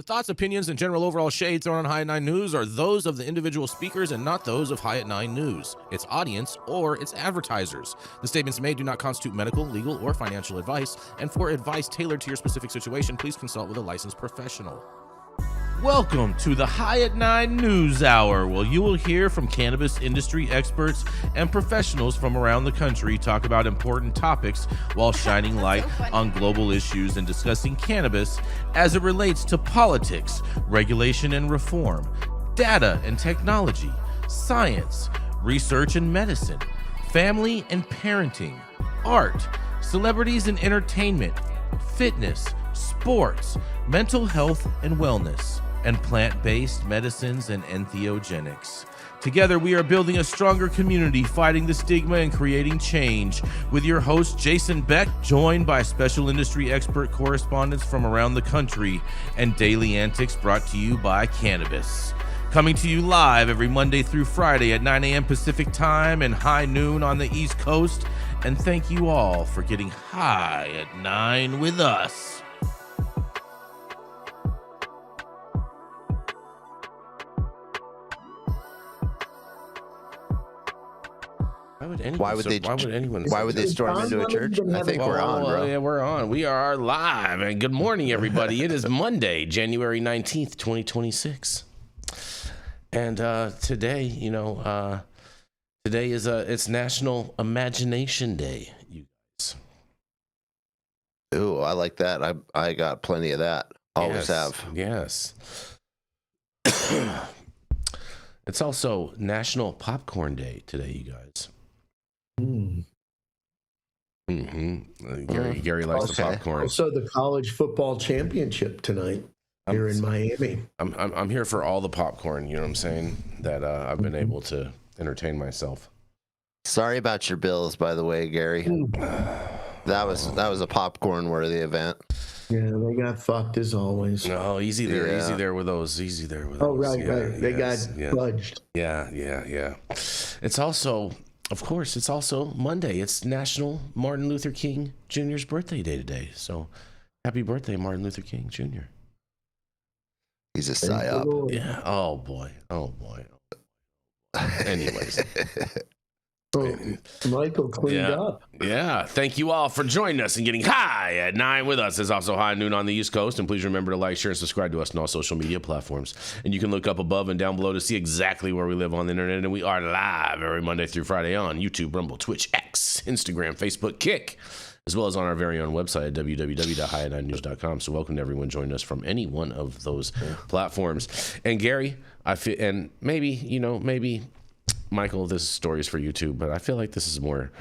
thoughts, opinions, and general overall shade thrown on High at 9 News are those of the individual speakers and not those of High at 9 News, its audience, or its advertisers. The statements made do not constitute medical, legal, or financial advice, and for advice tailored to your specific situation, please consult with a licensed professional. Welcome to the High at 9 News Hour, where you will hear from cannabis industry experts and professionals from around the country talk about important topics while shining light on global issues and discussing cannabis as it relates to politics, regulation and reform, data and technology, science, research and medicine, family and parenting, art, celebrities and entertainment, fitness, sports, mental health and wellness, and plant-based medicines and entheogenics. Together, we are building a stronger community, fighting the stigma and creating change. With your host, Jason Beck, joined by special industry expert correspondents from around the country, and daily antics brought to you by Cannabis. Coming to you live every Monday through Friday at 9 a.m. Pacific Time and high noon on the East Coast. And thank you all for getting high at 9 with us. Why would they storm into a church? I think we're on, bro. Yeah, we're on. We are live. And good morning, everybody. It is Monday, January 19th, 2026. And today, today is it's National Imagination Day, you guys. Ooh, I like that. I got plenty of that. Always have. Yes. It's also National Popcorn Day today, you guys. Gary likes the popcorn. Also, the college football championship tonight here in Miami. I'm here for all the popcorn. You know what I'm saying? That I've been able to entertain myself. Sorry about your bills, by the way, Gary. That was a popcorn worthy event. Yeah, they got fucked as always. No, easy there with those. Easy there with those. Oh, right. They got fudged. Yeah. It's also, of course, it's also Monday. It's National Martin Luther King Jr.'s birthday day today. So happy birthday, Martin Luther King Jr. He's a psyop. Yeah. Oh, boy. Anyways. Michael cleaned up. Yeah. Thank you all for joining us and getting high at 9 with us. It's also high noon on the East Coast. And please remember to like, share, and subscribe to us on all social media platforms. And you can look up above and down below to see exactly where we live on the internet. And we are live every Monday through Friday on YouTube, Rumble, Twitch, X, Instagram, Facebook, Kick, as well as on our very own website at www.highat9news.com. So welcome to everyone joining us from any one of those platforms. And Gary, I feel, and maybe Michael, this story is for you too, but I feel like this is more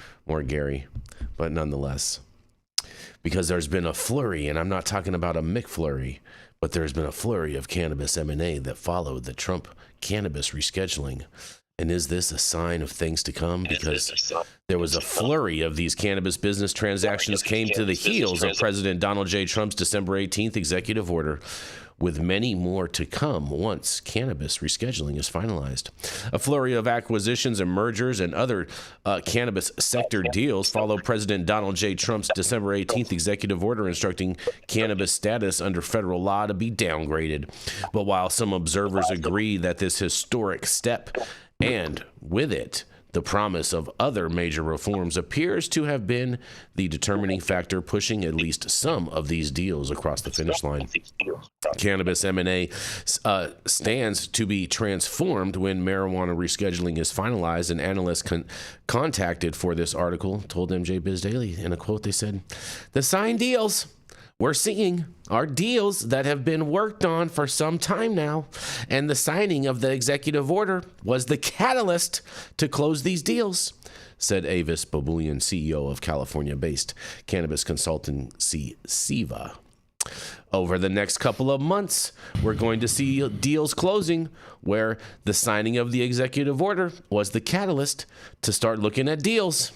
Gary, but nonetheless, because there's been a flurry, and I'm not talking about a McFlurry, but there's been a flurry of cannabis M&A that followed the Trump cannabis rescheduling. And is this a sign of things to come? Because there was a flurry of these cannabis business transactions came to the heels of President Donald J. Trump's December 18th executive order, with many more to come once cannabis rescheduling is finalized. A flurry of acquisitions and mergers and other cannabis sector deals followed President Donald J. Trump's December 18th executive order instructing cannabis status under federal law to be downgraded. But while some observers agree that this historic step, and with it, the promise of other major reforms, appears to have been the determining factor pushing at least some of these deals across the finish line. Cannabis M&A stands to be transformed when marijuana rescheduling is finalized, and analysts contacted for this article told MJ Biz Daily in a quote. They said, "The signed deals we're seeing are deals that have been worked on for some time now, and the signing of the executive order was the catalyst to close these deals," said Avis Babulian, CEO of California-based cannabis consultancy Siva. Over the next couple of months, we're going to see deals closing where the signing of the executive order was the catalyst to start looking at deals.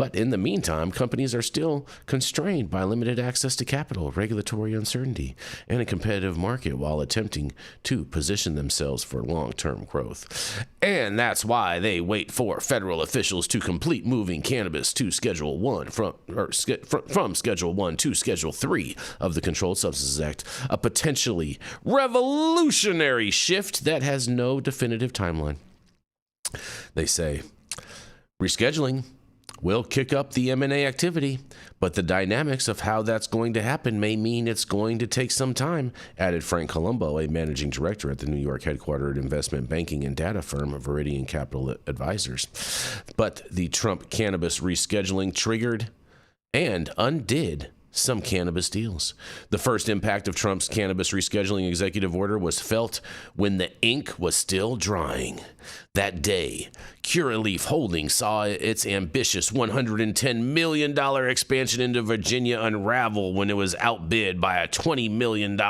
But in the meantime, companies are still constrained by limited access to capital, regulatory uncertainty, and a competitive market while attempting to position themselves for long-term growth. And that's why they wait for federal officials to complete moving cannabis to Schedule 1 from Schedule 1 to Schedule 3 of the Controlled Substances Act, a potentially revolutionary shift that has no definitive timeline. They say rescheduling will kick up the M&A activity, but the dynamics of how that's going to happen may mean it's going to take some time, added Frank Colombo, a managing director at the New York headquartered investment banking and data firm Viridian Capital Advisors. But the Trump cannabis rescheduling triggered and undid some cannabis deals. The first impact of Trump's cannabis rescheduling executive order was felt when the ink was still drying. That day, Curaleaf Holdings saw its ambitious $110 million expansion into Virginia unravel when it was outbid by a $20 million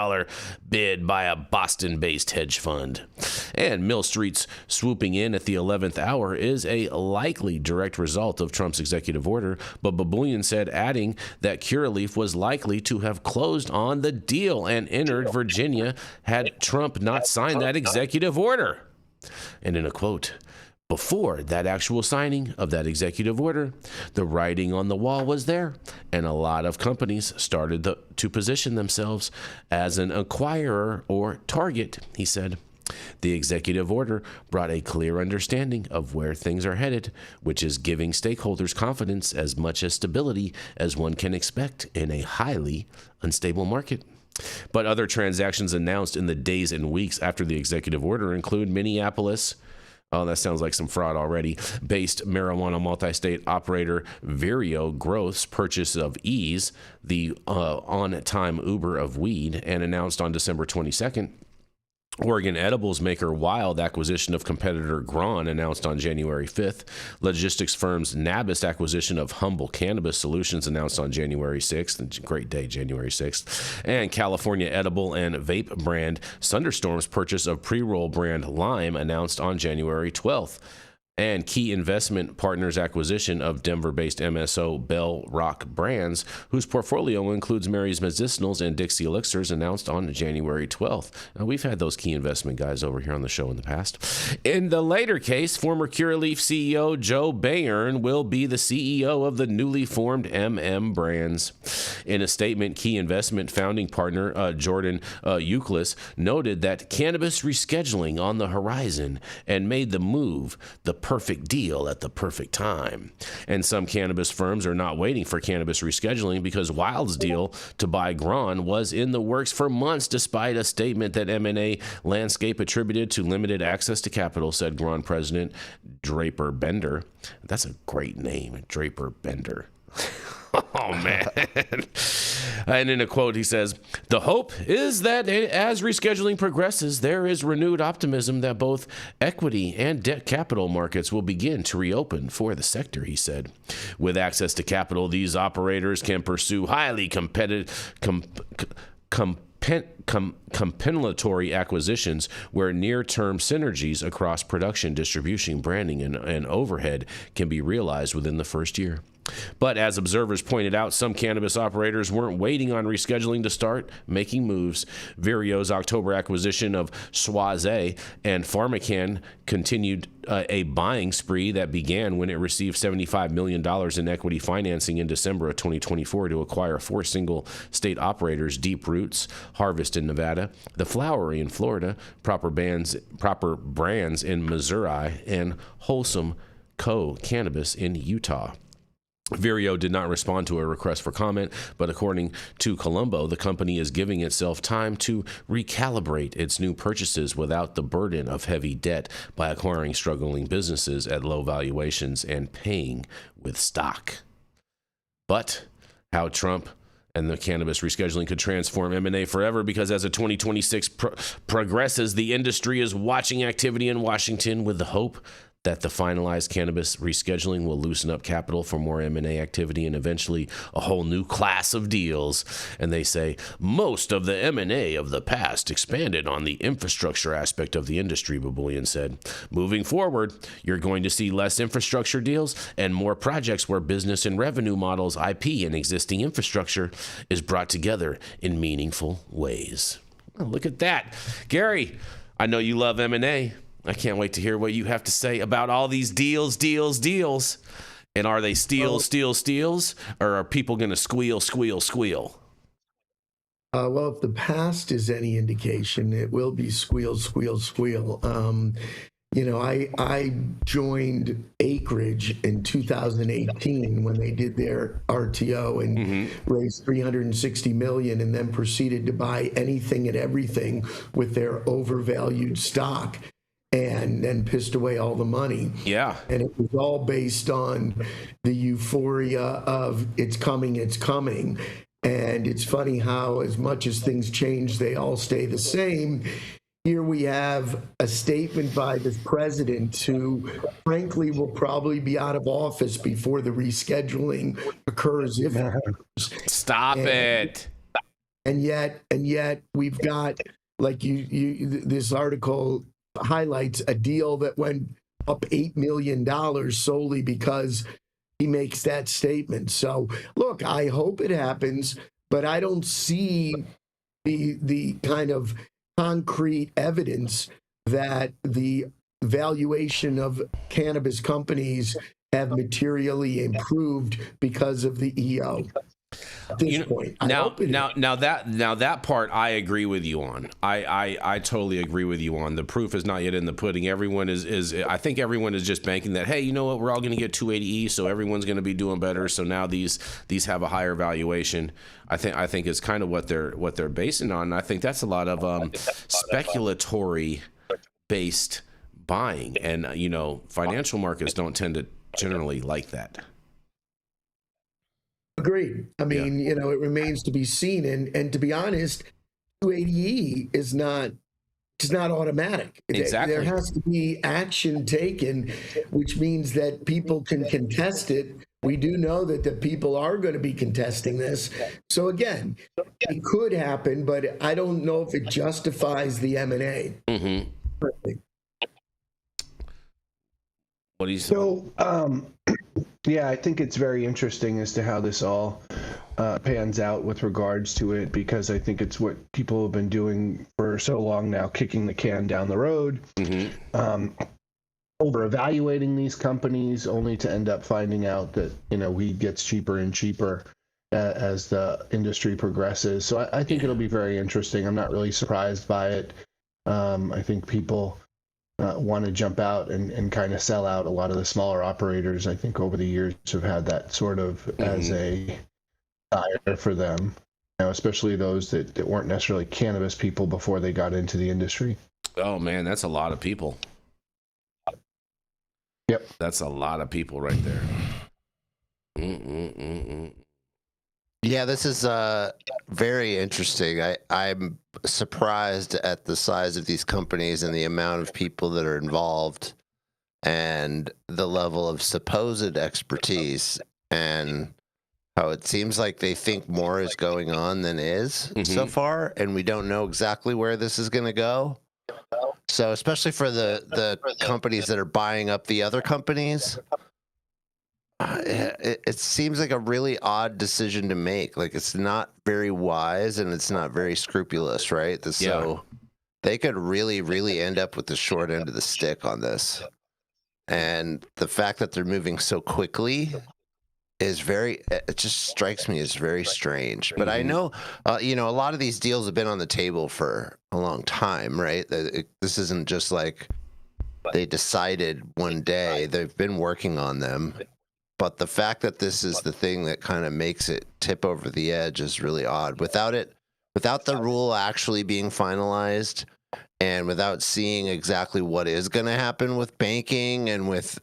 bid by a Boston-based hedge fund. And Mill Street's swooping in at the 11th hour is a likely direct result of Trump's executive order, but Babuyan said, adding that Curaleaf was likely to have closed on the deal and entered Virginia had Trump not signed that executive order. And in a quote, before that actual signing of that executive order, the writing on the wall was there, and a lot of companies started to position themselves as an acquirer or target, he said. The executive order brought a clear understanding of where things are headed, which is giving stakeholders confidence as much as stability as one can expect in a highly unstable market. But other transactions announced in the days and weeks after the executive order include Minneapolis, oh, that sounds like some fraud already, based marijuana multi-state operator Vireo Growth's purchase of Ease, the on-time Uber of weed, and announced on December 22nd. Oregon edibles maker Wild acquisition of competitor Gron announced on January 5th. Logistics firms Nabis acquisition of Humble Cannabis Solutions announced on January 6th. Great day, January 6th. And California edible and vape brand Thunderstorm's purchase of pre-roll brand Lime announced on January 12th. And key investment partners acquisition of Denver-based MSO Bell Rock Brands, whose portfolio includes Mary's Medicinals and Dixie Elixirs, announced on January 12th. Now, we've had those key investment guys over here on the show in the past. In the later case, former Curaleaf CEO Joe Bayern will be the CEO of the newly formed Brands. In a statement, key investment founding partner Jordan Euclid noted that cannabis rescheduling on the horizon and made the move the perfect deal at the perfect time. And some cannabis firms are not waiting for cannabis rescheduling because Wild's deal to buy Gron was in the works for months, despite a statement that M&A landscape attributed to limited access to capital, said Gron president Draper Bender. That's a great name, Draper Bender. Oh, man. And in a quote, he says, the hope is that as rescheduling progresses, there is renewed optimism that both equity and debt capital markets will begin to reopen for the sector, he said. With access to capital, these operators can pursue highly competitive compensatory acquisitions where near-term synergies across production, distribution, branding, and overhead can be realized within the first year. But as observers pointed out, some cannabis operators weren't waiting on rescheduling to start making moves. Vireo's October acquisition of Soise and PharmaCann continued a buying spree that began when it received $75 million in equity financing in December of 2024 to acquire 4 single-state operators, Deep Roots, Harvest in Nevada, The Flowery in Florida, Proper Brands in Missouri, and Wholesome Co. Cannabis in Utah. Vireo did not respond to a request for comment, but according to Colombo, the company is giving itself time to recalibrate its new purchases without the burden of heavy debt by acquiring struggling businesses at low valuations and paying with stock. But how Trump and the cannabis rescheduling could transform M&A forever, because as the 2026 progresses, the industry is watching activity in Washington with the hope that the finalized cannabis rescheduling will loosen up capital for more M&A activity and eventually a whole new class of deals. And they say most of the M&A of the past expanded on the infrastructure aspect of the industry, Babulian said. Moving forward, you're going to see less infrastructure deals and more projects where business and revenue models, IP, and existing infrastructure is brought together in meaningful ways. Oh, look at that. Gary, I know you love M&A. I can't wait to hear what you have to say about all these deals. And are they steals, or are people going to squeal? Well, if the past is any indication, it will be squeal. I joined Acreage in 2018 when they did their RTO and raised $360 million, and then proceeded to buy anything and everything with their overvalued stock, and then pissed away all the money. Yeah. And it was all based on the euphoria of it's coming. And it's funny how as much as things change, they all stay the same. Here we have a statement by the president who, frankly, will probably be out of office before the rescheduling occurs. If it occurs. Stop it. And yet we've got, like this article highlights a deal that went up $8 million solely because he makes that statement. So look, I hope it happens, but I don't see the kind of concrete evidence that the valuation of cannabis companies have materially improved because of the EO. At this point. Now that part I agree with you on. I totally agree with you on. The proof is not yet in the pudding. Everyone is I think everyone is just banking that, hey, you know what, we're all going to get 280E, so everyone's going to be doing better. So now these have a higher valuation. I think it's kind of what they're basing on. And I think that's a lot of speculatory based buying, and financial markets don't tend to generally like that. Agreed. I mean, it remains to be seen. And to be honest, 280E is not automatic. Exactly. There has to be action taken, which means that people can contest it. We do know that the people are going to be contesting this. So again, it could happen, but I don't know if it justifies the M&A. Mm-hmm. What do you say? So, I think it's very interesting as to how this all pans out with regards to it, because I think it's what people have been doing for so long now, kicking the can down the road, over evaluating these companies, only to end up finding out that weed gets cheaper and cheaper as the industry progresses. So I think it'll be very interesting. I'm not really surprised by it. I think people want to jump out and kind of sell out a lot of the smaller operators. I think over the years have had that sort of as a desire for them, especially those that weren't necessarily cannabis people before they got into the industry. Oh man, that's a lot of people. Yep. That's a lot of people right there. Yeah, this is very interesting. I'm surprised at the size of these companies and the amount of people that are involved and the level of supposed expertise, and how it seems like they think more is going on than is so far, and we don't know exactly where this is going to go. So especially for the companies that are buying up the other companies, it seems like a really odd decision to make. Like, it's not very wise and it's not very scrupulous, right? So they could really, really end up with the short end of the stick on this. And the fact that they're moving so quickly is it just strikes me as very strange. But I know, a lot of these deals have been on the table for a long time, right? This isn't just like they decided one day. They've been working on them. But the fact that this is the thing that kind of makes it tip over the edge is really odd. Without the rule actually being finalized, and without seeing exactly what is going to happen with banking and with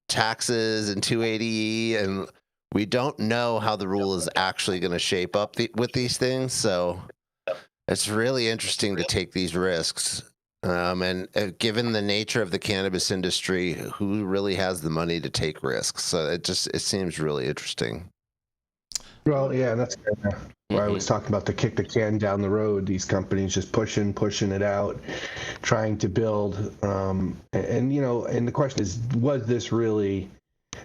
taxes and 280E, and we don't know how the rule is actually going to shape up with these things. So it's really interesting to take these risks. And given the nature of the cannabis industry, who really has the money to take risks? So it seems really interesting. Well, yeah, that's why I was talking about the kick the can down the road. These companies just pushing it out, trying to build. And the question is, was this really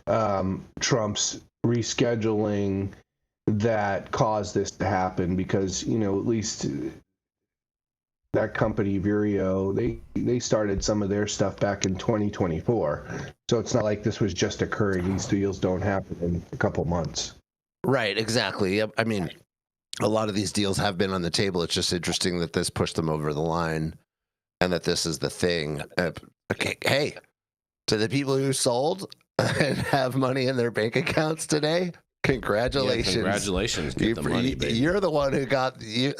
Trump's rescheduling that caused this to happen? Because, at least that company, Vireo, they started some of their stuff back in 2024. So it's not like this was just occurring. These deals don't happen in a couple months. Right, exactly. I mean, a lot of these deals have been on the table. It's just interesting that this pushed them over the line and that this is the thing. Okay, hey, to the people who sold and have money in their bank accounts today, congratulations. Yeah, congratulations. Get the money, baby. You're the one who got you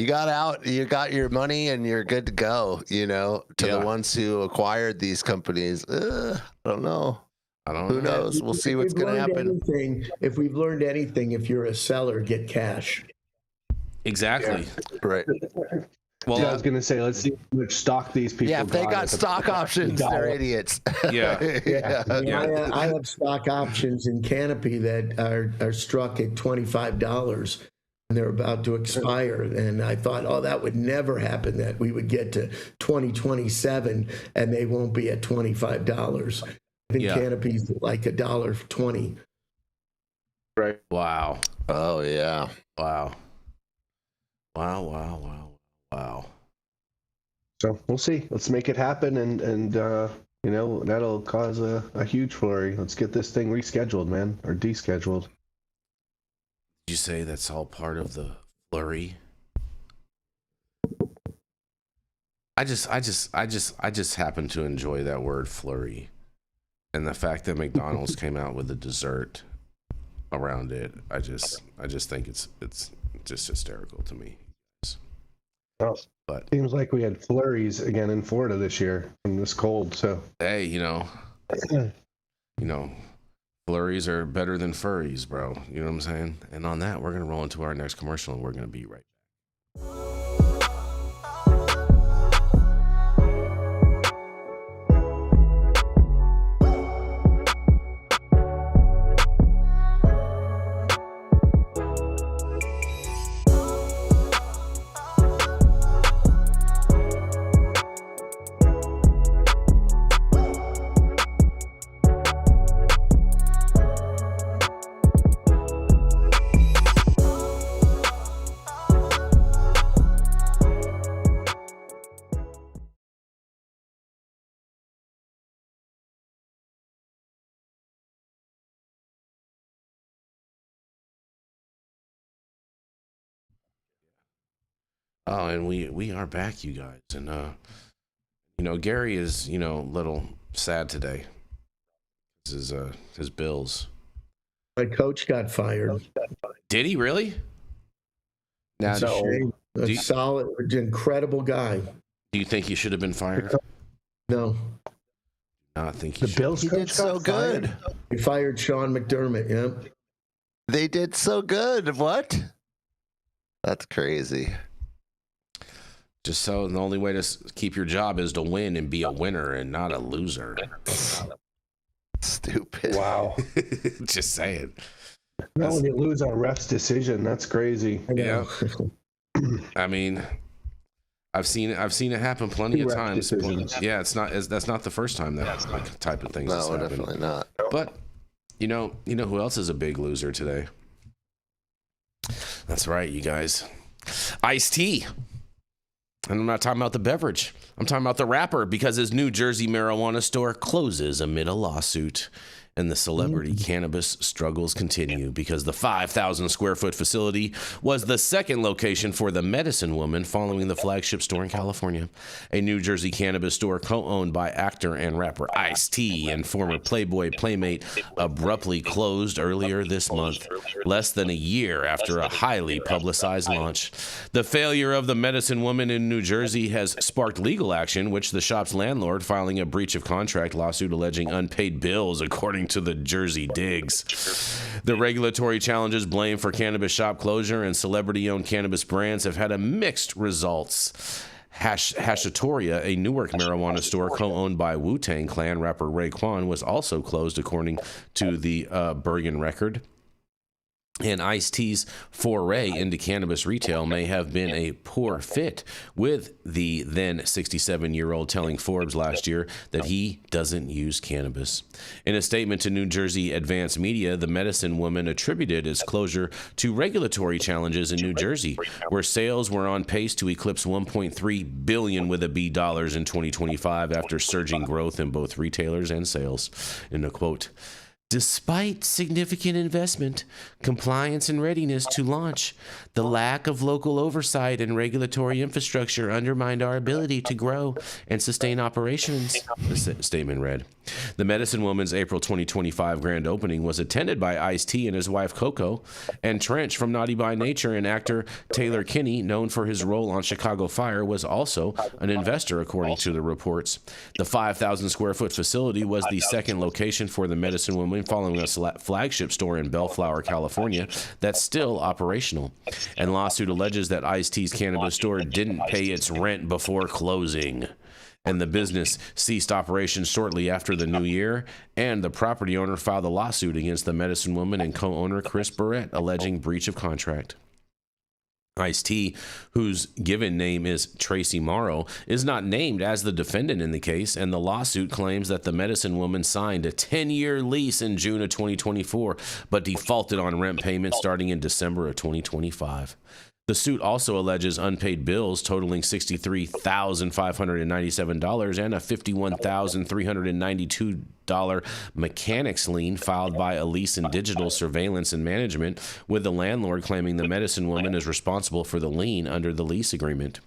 got out, you got your money, and you're good to go, To the ones who acquired these companies, I don't know. Who knows? We'll see what's going to happen. If we've learned anything, if you're a seller, get cash. Exactly. Yeah. Right. Well, I was going to say, let's see how much stock these people. Yeah, if they got stock options, they're idiots. Yeah. I have stock options in Canopy that are struck at $25. And they're about to expire. And I thought, that would never happen, that we would get to 2027 and they won't be at $25. I think Canopy's like $1.20. Right. Wow. Oh, yeah. Wow. So we'll see. Let's make it happen. And that'll cause a huge flurry. Let's get this thing rescheduled, man, or descheduled. Did you say that's all part of the flurry? I just happen to enjoy that word flurry, and the fact that McDonald's came out with a dessert around it. I just think it's just hysterical to me. Well, but seems like we had flurries again in Florida this year in this cold. So hey, flurries are better than furries, bro. You know what I'm saying? And on that, we're going to roll into our next commercial, and we're going to be right back. Oh, and we are back, you guys. And Gary is, a little sad today. His Bills. My coach got fired. Did he really? Now, a solid, incredible guy. Do you think he should have been fired? No. I think the Bills did so good. He fired Sean McDermott. Yeah. They did so good. What? That's crazy. Just so the only way to keep your job is to win and be a winner and not a loser. Stupid. Wow. Just saying. Not when you lose on a ref's decision, that's crazy. Yeah. I mean, I've seen it happen plenty of times. Yeah, that's not the first time that type of things has happened. Definitely not. But you know who else is a big loser today? That's right, you guys. Iced tea. And I'm not talking about the beverage. I'm talking about the rapper, because his New Jersey marijuana store closes amid a lawsuit. And the celebrity cannabis struggles continue, because the 5,000 square foot facility was the second location for the Medicine Woman following the flagship store in California. A New Jersey cannabis store co-owned by actor and rapper Ice-T and former Playboy playmate abruptly closed earlier this month, less than a year after a highly publicized launch. The failure of the Medicine Woman in New Jersey has sparked legal action, which the shop's landlord filing a breach of contract lawsuit alleging unpaid bills, according to the Jersey Digs. The regulatory challenges blamed for cannabis shop closure and celebrity-owned cannabis brands have had a mixed results. Hashatoria, a Newark marijuana store co-owned by Wu-Tang Clan rapper Raekwon, was also closed, according to the Bergen Record. And Ice-T's foray into cannabis retail may have been a poor fit, with the then 67-year-old telling Forbes last year that he doesn't use cannabis. In a statement to New Jersey Advanced Media, the medicine woman attributed its closure to regulatory challenges in New Jersey, where sales were on pace to eclipse $1.3 billion with a B dollars in 2025 after surging growth in both retailers and sales. In a quote, "Despite significant investment, compliance, and readiness to launch, the lack of local oversight and regulatory infrastructure undermined our ability to grow and sustain operations," the statement read. The medicine woman's April 2025 grand opening was attended by Ice-T and his wife Coco, and Trench from Naughty by Nature and actor Taylor Kinney, known for his role on Chicago Fire, was also an investor, according to the reports. The 5,000 square foot facility was the second location for the medicine woman, following a flagship store in Bellflower, California, that's still operational. And lawsuit alleges that Ice-T's cannabis store didn't pay its rent before closing, and the business ceased operations shortly after the new year, and the property owner filed a lawsuit against the medicine woman and co-owner Chris Barrett, alleging breach of contract. Ice-T, whose given name is Tracy Morrow, is not named as the defendant in the case, and the lawsuit claims that the medicine woman signed a 10-year lease in June of 2024, but defaulted on rent payments starting in December of 2025. The suit also alleges unpaid bills totaling $63,597 and a $51,392 mechanics lien filed by Elise in Digital Surveillance and Management, with the landlord claiming the medicine woman is responsible for the lien under the lease agreement.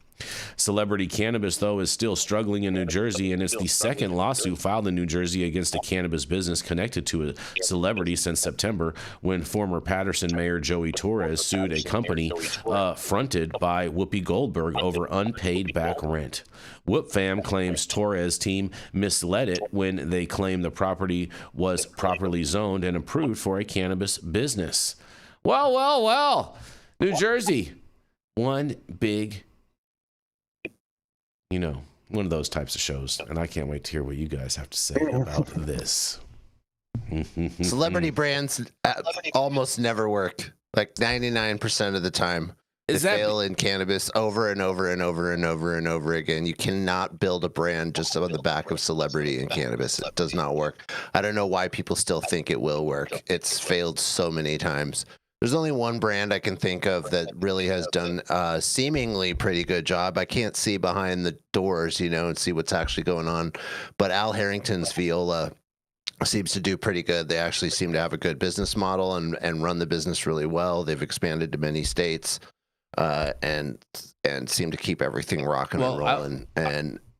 Celebrity Cannabis, though, is still struggling in New Jersey, and it's the second lawsuit filed in New Jersey against a cannabis business connected to a celebrity since September, when former Patterson Mayor Joey Torres sued a company fronted by Whoopi Goldberg over unpaid back rent. Whoop Fam claims Torres' team misled it when they claimed the property was properly zoned and approved for a cannabis business. Well, New Jersey, one big, one of those types of shows, and I can't wait to hear what you guys have to say about this. Celebrity brands almost never work. Like 99% of the time, they fail in cannabis over and over and over and over and over again. You cannot build a brand just on the back of celebrity in cannabis. It does not work. I don't know why people still think it will work. It's failed so many times. There's only one brand I can think of that really has done a seemingly pretty good job. I can't see behind the doors, and see what's actually going on. But Al Harrington's Viola seems to do pretty good. They actually seem to have a good business model and run the business really well. They've expanded to many states and seem to keep everything rocking and rolling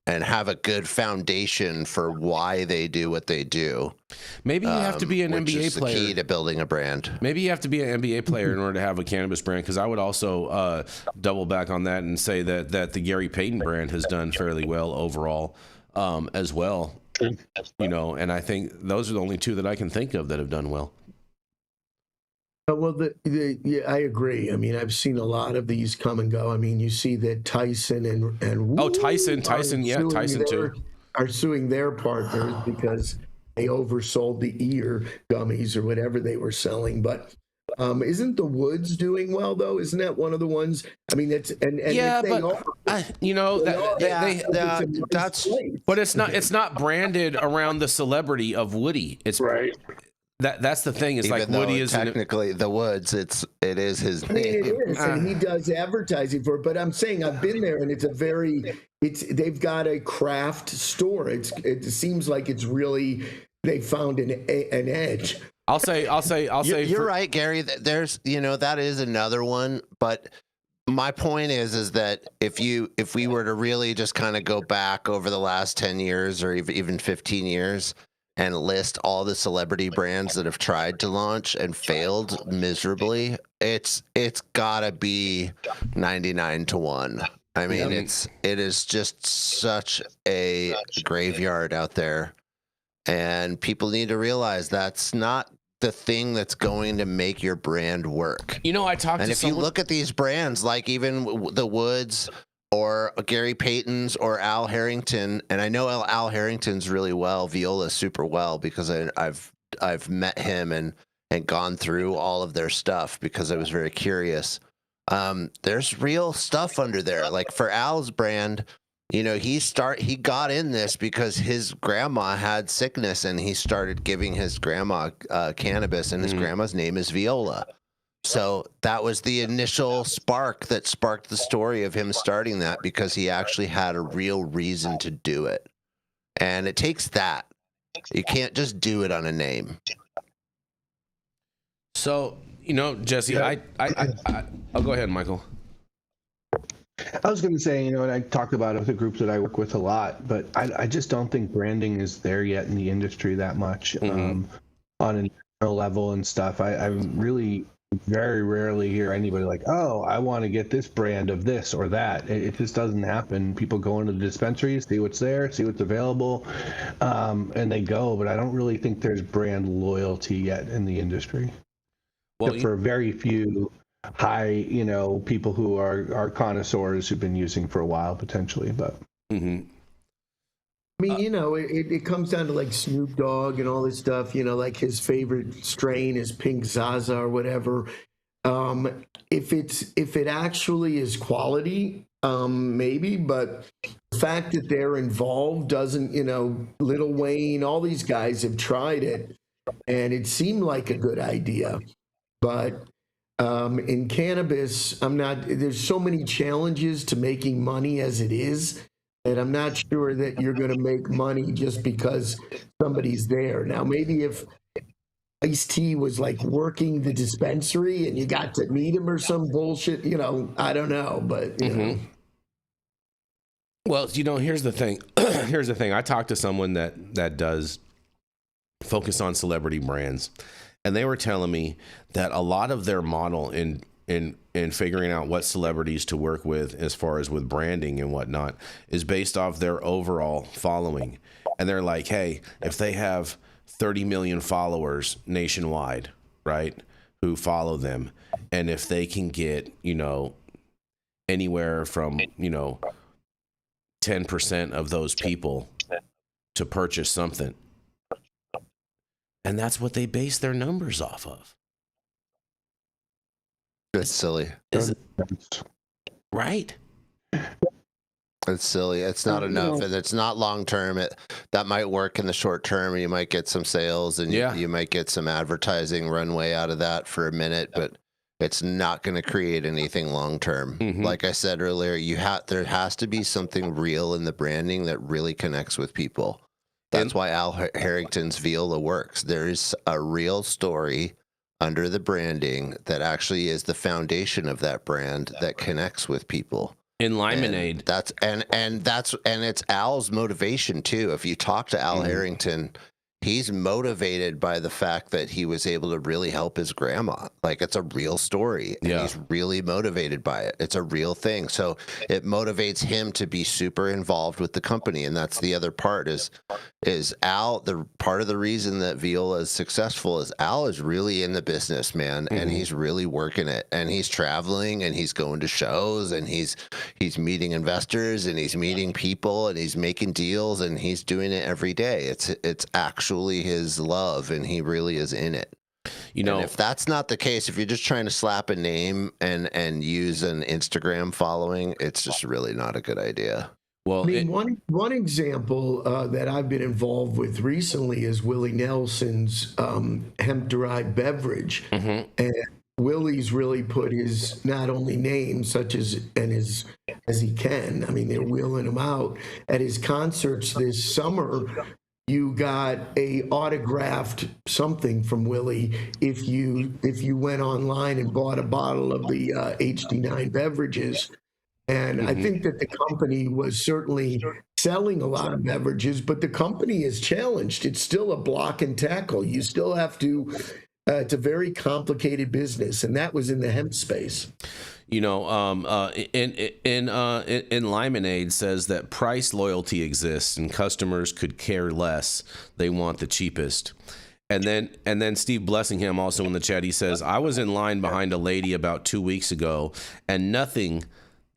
and have a good foundation for why they do what they do. Maybe you have to be an NBA player. The key to building a brand. Maybe you have to be an NBA player in order to have a cannabis brand, because I would also double back on that and say that the Gary Payton brand has done fairly well overall as well. And I think those are the only two that I can think of that have done well. Well, yeah, I agree. I mean, I've seen a lot of these come and go. I mean, you see that Tyson and Tyson too are suing their partners because they oversold the ear gummies or whatever they were selling. But isn't the Woods doing well though? Isn't that one of the ones? I mean, it's but it's not branded around the celebrity of Woody. It's right. That's the thing. It's like Woody is technically the Woods. It is his name. It is, and he does advertising for it. But I'm saying I've been there, and they've got a craft store. It seems like it's really they found an edge. I'll say. You're right, Gary. There's that is another one, but. My point is that if we were to really just kind of go back over the last 10 years or even 15 years and list all the celebrity brands that have tried to launch and failed miserably, it's gotta be 99 to 1. I mean, it is just such a graveyard out there, and people need to realize that's not the thing that's going to make your brand work. I talked to if you look at these brands, like even the Woods, or Gary Payton's or Al Harrington. And I know Al Harrington's really well, Viola super well, because I've met him and gone through all of their stuff because I was very curious. There's real stuff under there. Like for Al's brand, you know, he got in this because his grandma had sickness and he started giving his grandma cannabis, and his grandma's name is Viola. So that was the initial spark that sparked the story of him starting that, because he actually had a real reason to do it. And it takes that. You can't just do it on a name. So, you know, Jesse, I'll go ahead, Michael. I was going to say, you know, and I talk about it with the groups that I work with a lot, but I just don't think branding is there yet in the industry that much on an internal level and stuff. I really very rarely hear anybody like, oh, I want to get this brand of this or that. It just doesn't happen. People go into the dispensary, see what's there, see what's available, and they go. But I don't really think there's brand loyalty yet in the industry. Well, for very few high, you know, people who are connoisseurs who've been using for a while potentially. But I mean, you know, it comes down to like Snoop Dogg and all this stuff, you know, like his favorite strain is Pink Zaza or whatever. If it actually is quality, maybe, but the fact that they're involved doesn't, you know, Lil Wayne, all these guys have tried it and it seemed like a good idea. But in cannabis, there's so many challenges to making money as it is, and I'm not sure that you're going to make money just because somebody's there. Now, maybe if Ice-T was like working the dispensary and you got to meet him or some bullshit, you know, I don't know, but you know. Well, you know, here's the thing. Here's the thing. I talked to someone that does focus on celebrity brands, and they were telling me that a lot of their model in figuring out what celebrities to work with as far as with branding and whatnot is based off their overall following. And they're like, hey, if they have 30 million followers nationwide, right, who follow them, and if they can get, you know, anywhere from, you know, 10% of those people to purchase something, and that's what they base their numbers off of. It's silly. Right? It's silly. It's not enough, and it's not long term. That might work in the short term, and you might get some sales, and you might get some advertising runway out of that for a minute, but it's not going to create anything long term. Like I said earlier, there has to be something real in the branding that really connects with people. That's why Al Harrington's Viola works. There is a real story under the branding that actually is the foundation of that brand that connects with people. In Lemonade. And it's Al's motivation too. If you talk to Al Harrington, he's motivated by the fact that he was able to really help his grandma. Like, it's a real story, and he's really motivated by it. It's a real thing. So it motivates him to be super involved with the company. And that's the other part is Al, the part of the reason that Viola is successful is Al is really in the business, man. And he's really working it, and he's traveling, and he's going to shows, and he's meeting investors, and he's meeting people, and he's making deals, and he's doing it every day. It's actually his love, and he really is in it. You know, and if that's not the case, if you're just trying to slap a name and use an Instagram following, it's just really not a good idea. Well, I mean, one example that I've been involved with recently is Willie Nelson's hemp-derived beverage, and Willie's really put his not only name as he can. I mean, they're wheeling him out at his concerts this summer. You got a autographed something from Willie if you went online and bought a bottle of the HD9 beverages. And I think that the company was certainly selling a lot of beverages, but the company is challenged. It's still a block and tackle. You still have to, it's a very complicated business, and that was in the hemp space. You know, in Lemonade says that price loyalty exists and customers could care less. They want the cheapest. And then Steve Blessingham also in the chat, he says, I was in line behind a lady about 2 weeks ago, and nothing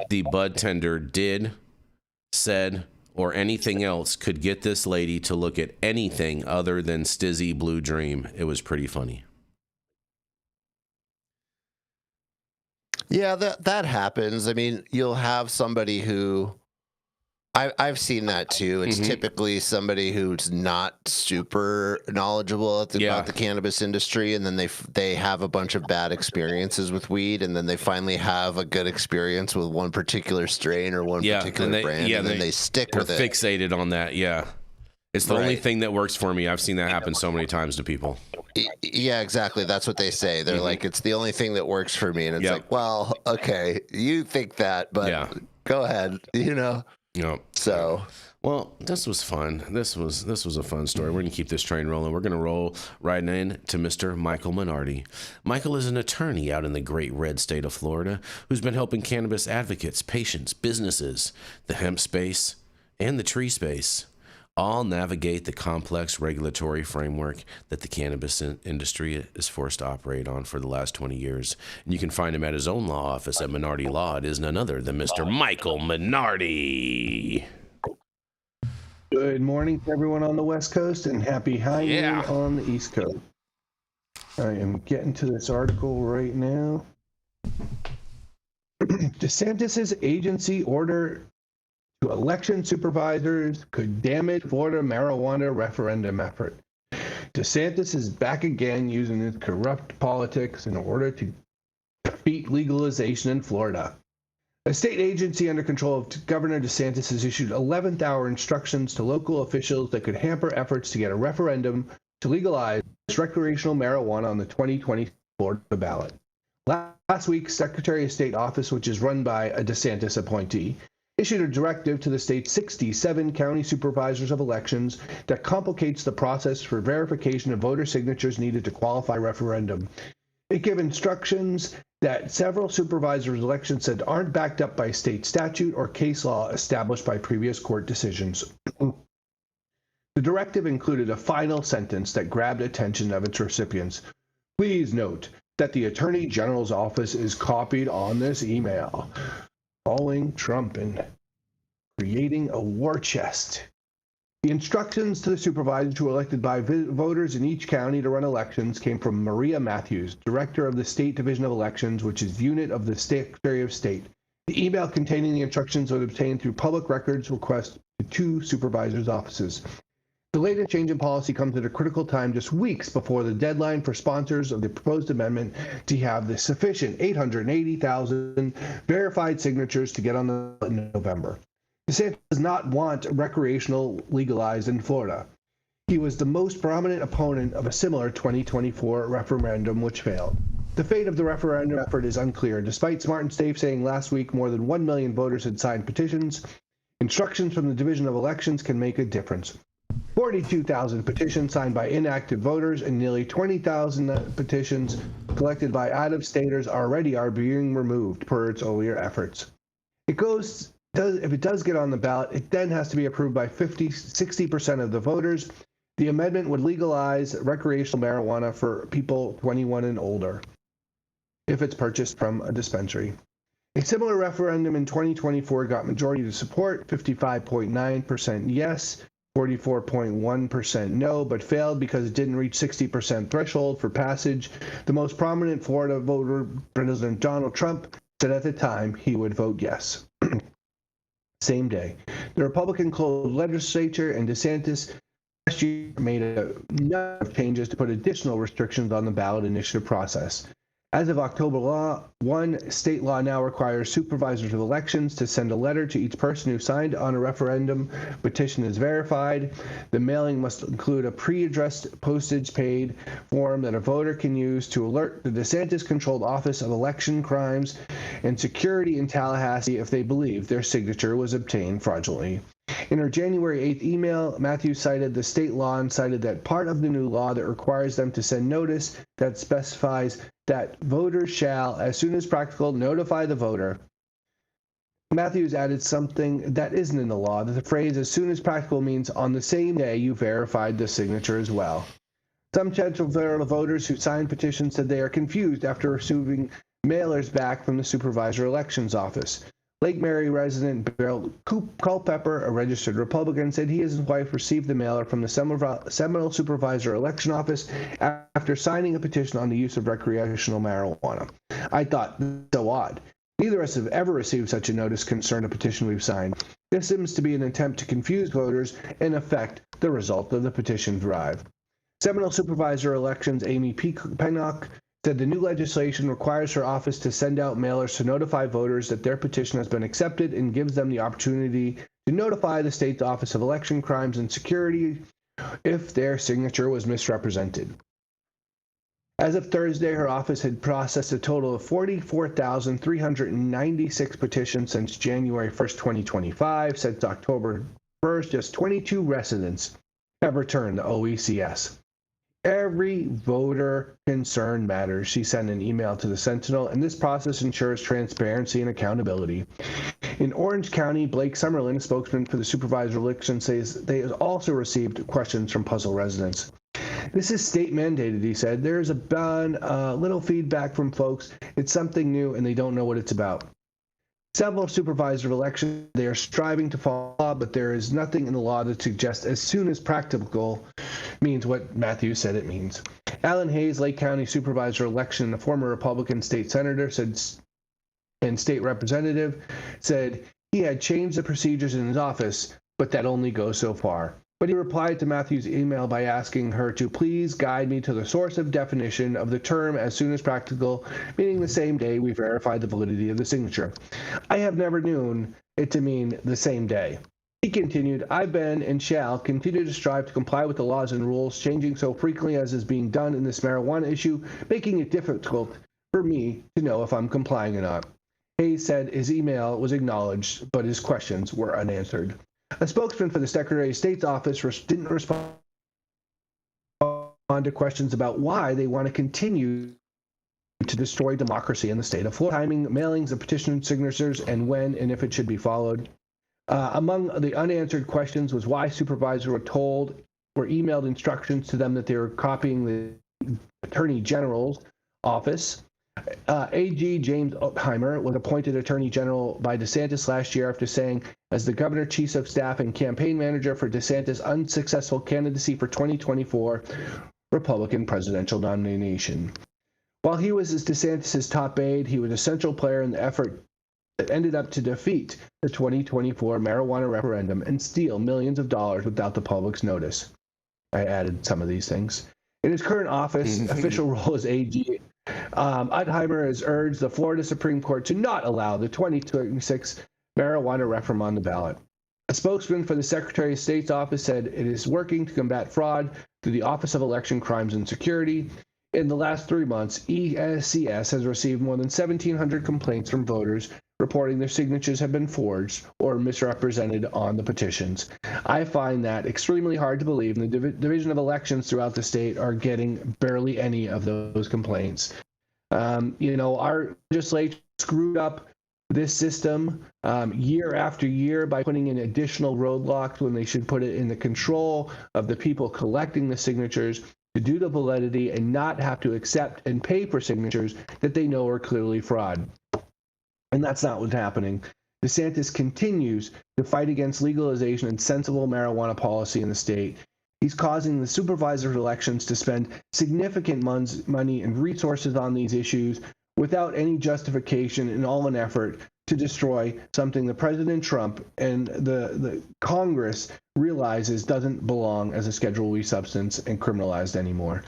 the bud tender did, said, or anything else could get this lady to look at anything other than Stizzy Blue Dream, it was pretty funny. Yeah, that happens. I mean, you'll have somebody who I've seen that too. It's typically somebody who's not super knowledgeable about the cannabis industry, and then they have a bunch of bad experiences with weed, and then they finally have a good experience with one particular strain or one particular brand, and then they stick with it. Fixated on that, yeah. It's the only thing that works for me. I've seen that happen so many times to people. Yeah, exactly. That's what they say. They're like, it's the only thing that works for me, and it's like, well, okay, you think that, but go ahead, Yep. So, well, this was fun. This was a fun story. We're gonna keep this train rolling. We're gonna roll right in to Mr. Michael Minardi. Michael is an attorney out in the great red state of Florida who's been helping cannabis advocates, patients, businesses, the hemp space, and the tree space all navigate the complex regulatory framework that the cannabis industry is forced to operate on for the last 20 years. And you can find him at his own law office at Minardi Law. It is none other than Mr. Michael Minardi. Good morning to everyone on the West Coast, and happy high noon on the East Coast. I am getting to this article right now. DeSantis's agency order to election supervisors could damage Florida marijuana referendum effort. DeSantis is back again using his corrupt politics in order to defeat legalization in Florida. A state agency under control of Governor DeSantis has issued 11th-hour instructions to local officials that could hamper efforts to get a referendum to legalize recreational marijuana on the 2020 Florida ballot. Last week, Secretary of State office, which is run by a DeSantis appointee, issued a directive to the state's 67 county supervisors of elections that complicates the process for verification of voter signatures needed to qualify referendum. It gave instructions that several supervisors' elections said aren't backed up by state statute or case law established by previous court decisions. The directive included a final sentence that grabbed attention of its recipients. Please note that the Attorney General's office is copied on this email. Calling Trump and creating a war chest. The instructions to the supervisors who were elected by voters in each county to run elections came from Maria Matthews, director of the State Division of Elections, which is unit of the Secretary of State. The email containing the instructions was obtained through public records request to 2 supervisors' offices. The latest change in policy comes at a critical time just weeks before the deadline for sponsors of the proposed amendment to have the sufficient 880,000 verified signatures to get on the ballot in November. DeSantis does not want recreational legalized in Florida. He was the most prominent opponent of a similar 2024 referendum which failed. The fate of the referendum effort is unclear. Despite Smart and Safe saying last week more than 1 million voters had signed petitions, instructions from the Division of Elections can make a difference. 42,000 petitions signed by inactive voters and nearly 20,000 petitions collected by out-of-staters already are being removed per its earlier efforts. If it does get on the ballot, it then has to be approved by 60% of the voters. The amendment would legalize recreational marijuana for people 21 and older if it's purchased from a dispensary. A similar referendum in 2024 got majority support, 55.9% yes, 44.1% no, but failed because it didn't reach 60% threshold for passage. The most prominent Florida voter, President Donald Trump, said at the time he would vote yes. Same day. The Republican-controlled legislature and DeSantis last year made a number of changes to put additional restrictions on the ballot initiative process. As of October 1, state law now requires supervisors of elections to send a letter to each person who signed on a referendum petition is verified. The mailing must include a pre-addressed postage-paid form that a voter can use to alert the DeSantis-controlled Office of Election Crimes and Security in Tallahassee if they believe their signature was obtained fraudulently. In her January 8th email, Matthews cited the state law and cited that part of the new law that requires them to send notice that specifies that voters shall, as soon as practical, notify the voter. Matthews added something that isn't in the law, that the phrase as soon as practical means on the same day you verified the signature as well. Some potential voters who signed petitions said they are confused after receiving mailers back from the supervisor elections office. Lake Mary resident Bill Culpepper, a registered Republican, said he and his wife received the mailer from the Seminole Supervisor Election Office after signing a petition on the use of recreational marijuana. I thought, so odd. Neither of us have ever received such a notice concerning a petition we've signed. This seems to be an attempt to confuse voters and affect the result of the petition drive. Seminole Supervisor Elections Amy Pennock said the new legislation requires her office to send out mailers to notify voters that their petition has been accepted and gives them the opportunity to notify the state's Office of Election Crimes and Security if their signature was misrepresented. As of Thursday, her office had processed a total of 44,396 petitions since January 1st, 2025. Since October 1st, just 22 residents have returned to OECS. Every voter concern matters, she sent an email to the Sentinel, and this process ensures transparency and accountability. In Orange County, Blake Summerlin, a spokesman for the supervisor election, says they have also received questions from puzzle residents. This is state mandated, he said. There's been a little feedback from folks. It's something new, and they don't know what it's about. Several supervisor elections, they are striving to follow law, but there is nothing in the law that suggests as soon as practical means what Matthews said it means. Alan Hayes, Lake County supervisor election, a former Republican state senator and state representative, said he had changed the procedures in his office, but that only goes so far. But he replied to Matthews' email by asking her to please guide me to the source of definition of the term as soon as practical, meaning the same day we verify the validity of the signature. I have never known it to mean the same day. He continued, I've been and shall continue to strive to comply with the laws and rules, changing so frequently as is being done in this marijuana issue, making it difficult for me to know if I'm complying or not. Hayes said his email was acknowledged, but his questions were unanswered. A spokesman for the Secretary of State's office didn't respond to questions about why they want to continue to destroy democracy in the state of Florida, timing, mailings of petition signatures, and when and if it should be followed. Among the unanswered questions was why supervisors were emailed instructions to them that they were copying the Attorney General's office. AG James Otheimer was appointed Attorney General by DeSantis last year after saying, as the governor, chief of staff, and campaign manager for DeSantis' unsuccessful candidacy for 2024 Republican presidential nomination. While he was DeSantis' top aide, he was a central player in the effort that ended up to defeat the 2024 marijuana referendum and steal millions of dollars without the public's notice. I added some of these things. In his current office, official role as AG, Otheimer has urged the Florida Supreme Court to not allow the 2026 marijuana referendum on the ballot. A spokesman for the Secretary of State's office said it is working to combat fraud through the Office of Election Crimes and Security. In the last 3 months, ESCS has received more than 1,700 complaints from voters reporting their signatures have been forged or misrepresented on the petitions. I find that extremely hard to believe, and the Division of Elections throughout the state are getting barely any of those complaints. Our legislature screwed up this system year after year by putting in additional roadblocks when they should put it in the control of the people collecting the signatures to do the validity and not have to accept and pay for signatures that they know are clearly fraud. And that's not what's happening. DeSantis continues to fight against legalization and sensible marijuana policy in the state. He's causing the supervisor elections to spend significant money and resources on these issues without any justification, in all an effort to destroy something that President Trump and the Congress realizes doesn't belong as a Schedule E substance and criminalized anymore.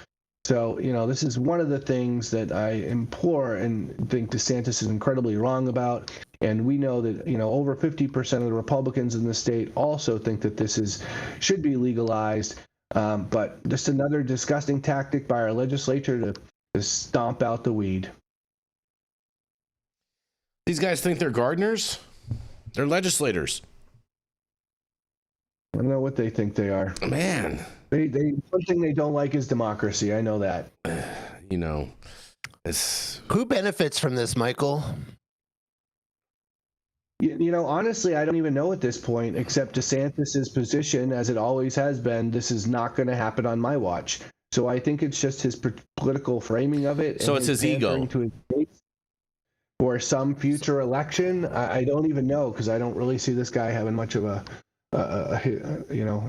So, this is one of the things that I implore and think DeSantis is incredibly wrong about. And we know that, over 50% of the Republicans in the state also think that this should be legalized. But just another disgusting tactic by our legislature to stomp out the weed. These guys think they're gardeners? They're legislators. I don't know what they think they are. Man. They something they don't like is democracy. I know that. Who benefits from this, Michael? Honestly, I don't even know at this point, except DeSantis's position, as it always has been, this is not going to happen on my watch. So I think it's just his political framing of it. So it's his ego. for some future election. I don't even know, because I don't really see this guy having much of a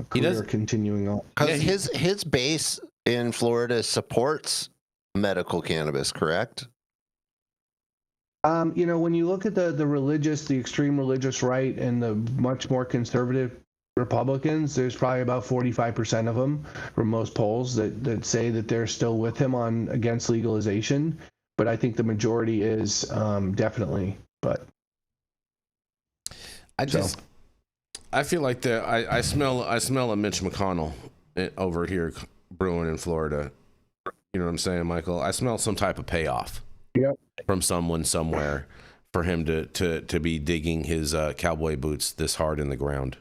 career continuing on. Because his base in Florida supports medical cannabis, correct? When you look at the extreme religious right and the much more conservative Republicans, there's probably about 45% of them from most polls that say that they're still with him against legalization. But I think the majority is definitely. But I feel like I smell a Mitch McConnell over here brewing in Florida. You know what I'm saying, Michael? I smell some type of payoff. Yep. From someone somewhere for him to be digging his cowboy boots this hard in the ground.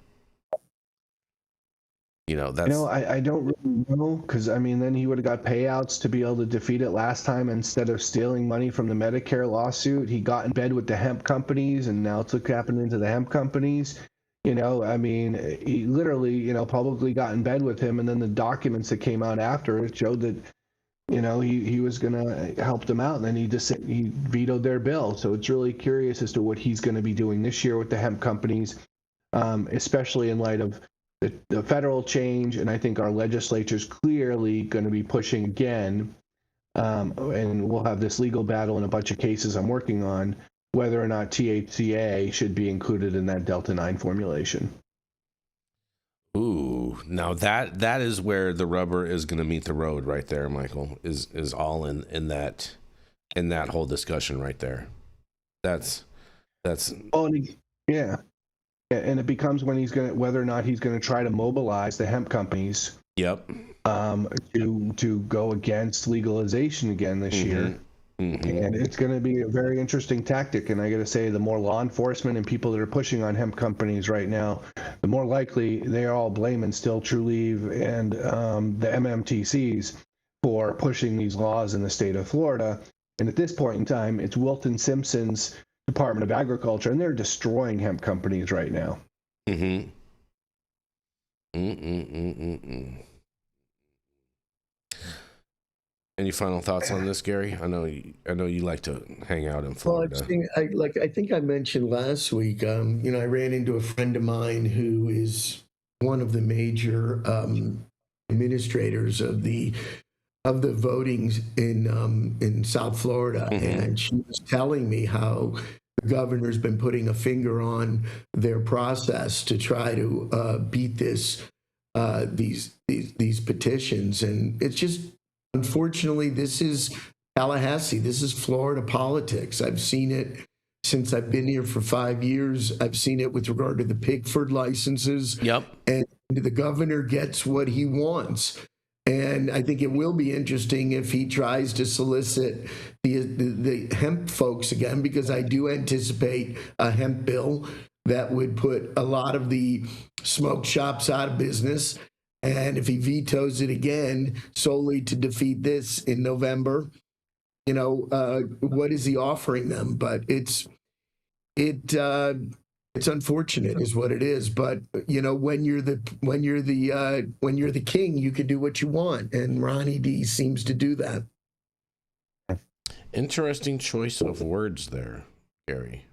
I don't really know, because then he would have got payouts to be able to defeat it last time. Instead of stealing money from the Medicare lawsuit, he got in bed with the hemp companies, and now it's happening to the hemp companies. He literally, publicly got in bed with him, and then the documents that came out after it showed that, he was going to help them out, and then he vetoed their bill. So it's really curious as to what he's going to be doing this year with the hemp companies, especially in light of the federal change. And I think our legislature's clearly going to be pushing again, and we'll have this legal battle and a bunch of cases I'm working on, whether or not THCA should be included in that Delta 9 formulation. Ooh, now that is where the rubber is going to meet the road right there, Michael, is all in that whole discussion right there. That's yeah. And it becomes whether or not he's going to try to mobilize the hemp companies. Yep. To go against legalization again this year. Mm-hmm. And it's going to be a very interesting tactic. And I got to say, the more law enforcement and people that are pushing on hemp companies right now, the more likely they are all blaming Still Trulieve and the MMTCs for pushing these laws in the state of Florida. And at this point in time, it's Wilton Simpson's Department of Agriculture, and they're destroying hemp companies right now. Mm-hmm. Any final thoughts on this, Gary? I know you like to hang out in Florida. Well, I think I mentioned last week. I ran into a friend of mine who is one of the major administrators of the voting in South Florida, mm-hmm. and she was telling me how the governor's been putting a finger on their process to try to beat these petitions, and it's just. Unfortunately, this is Tallahassee. This is Florida politics. I've seen it since I've been here for 5 years. I've seen it with regard to the Pigford licenses. Yep. And the governor gets what he wants. And I think it will be interesting if he tries to solicit the hemp folks again, because I do anticipate a hemp bill that would put a lot of the smoke shops out of business. And if he vetoes it again solely to defeat this in November, what is he offering them? But it's unfortunate, is what it is. But when you're the king, you can do what you want, and Ronnie D seems to do that. Interesting choice of words there, Gary.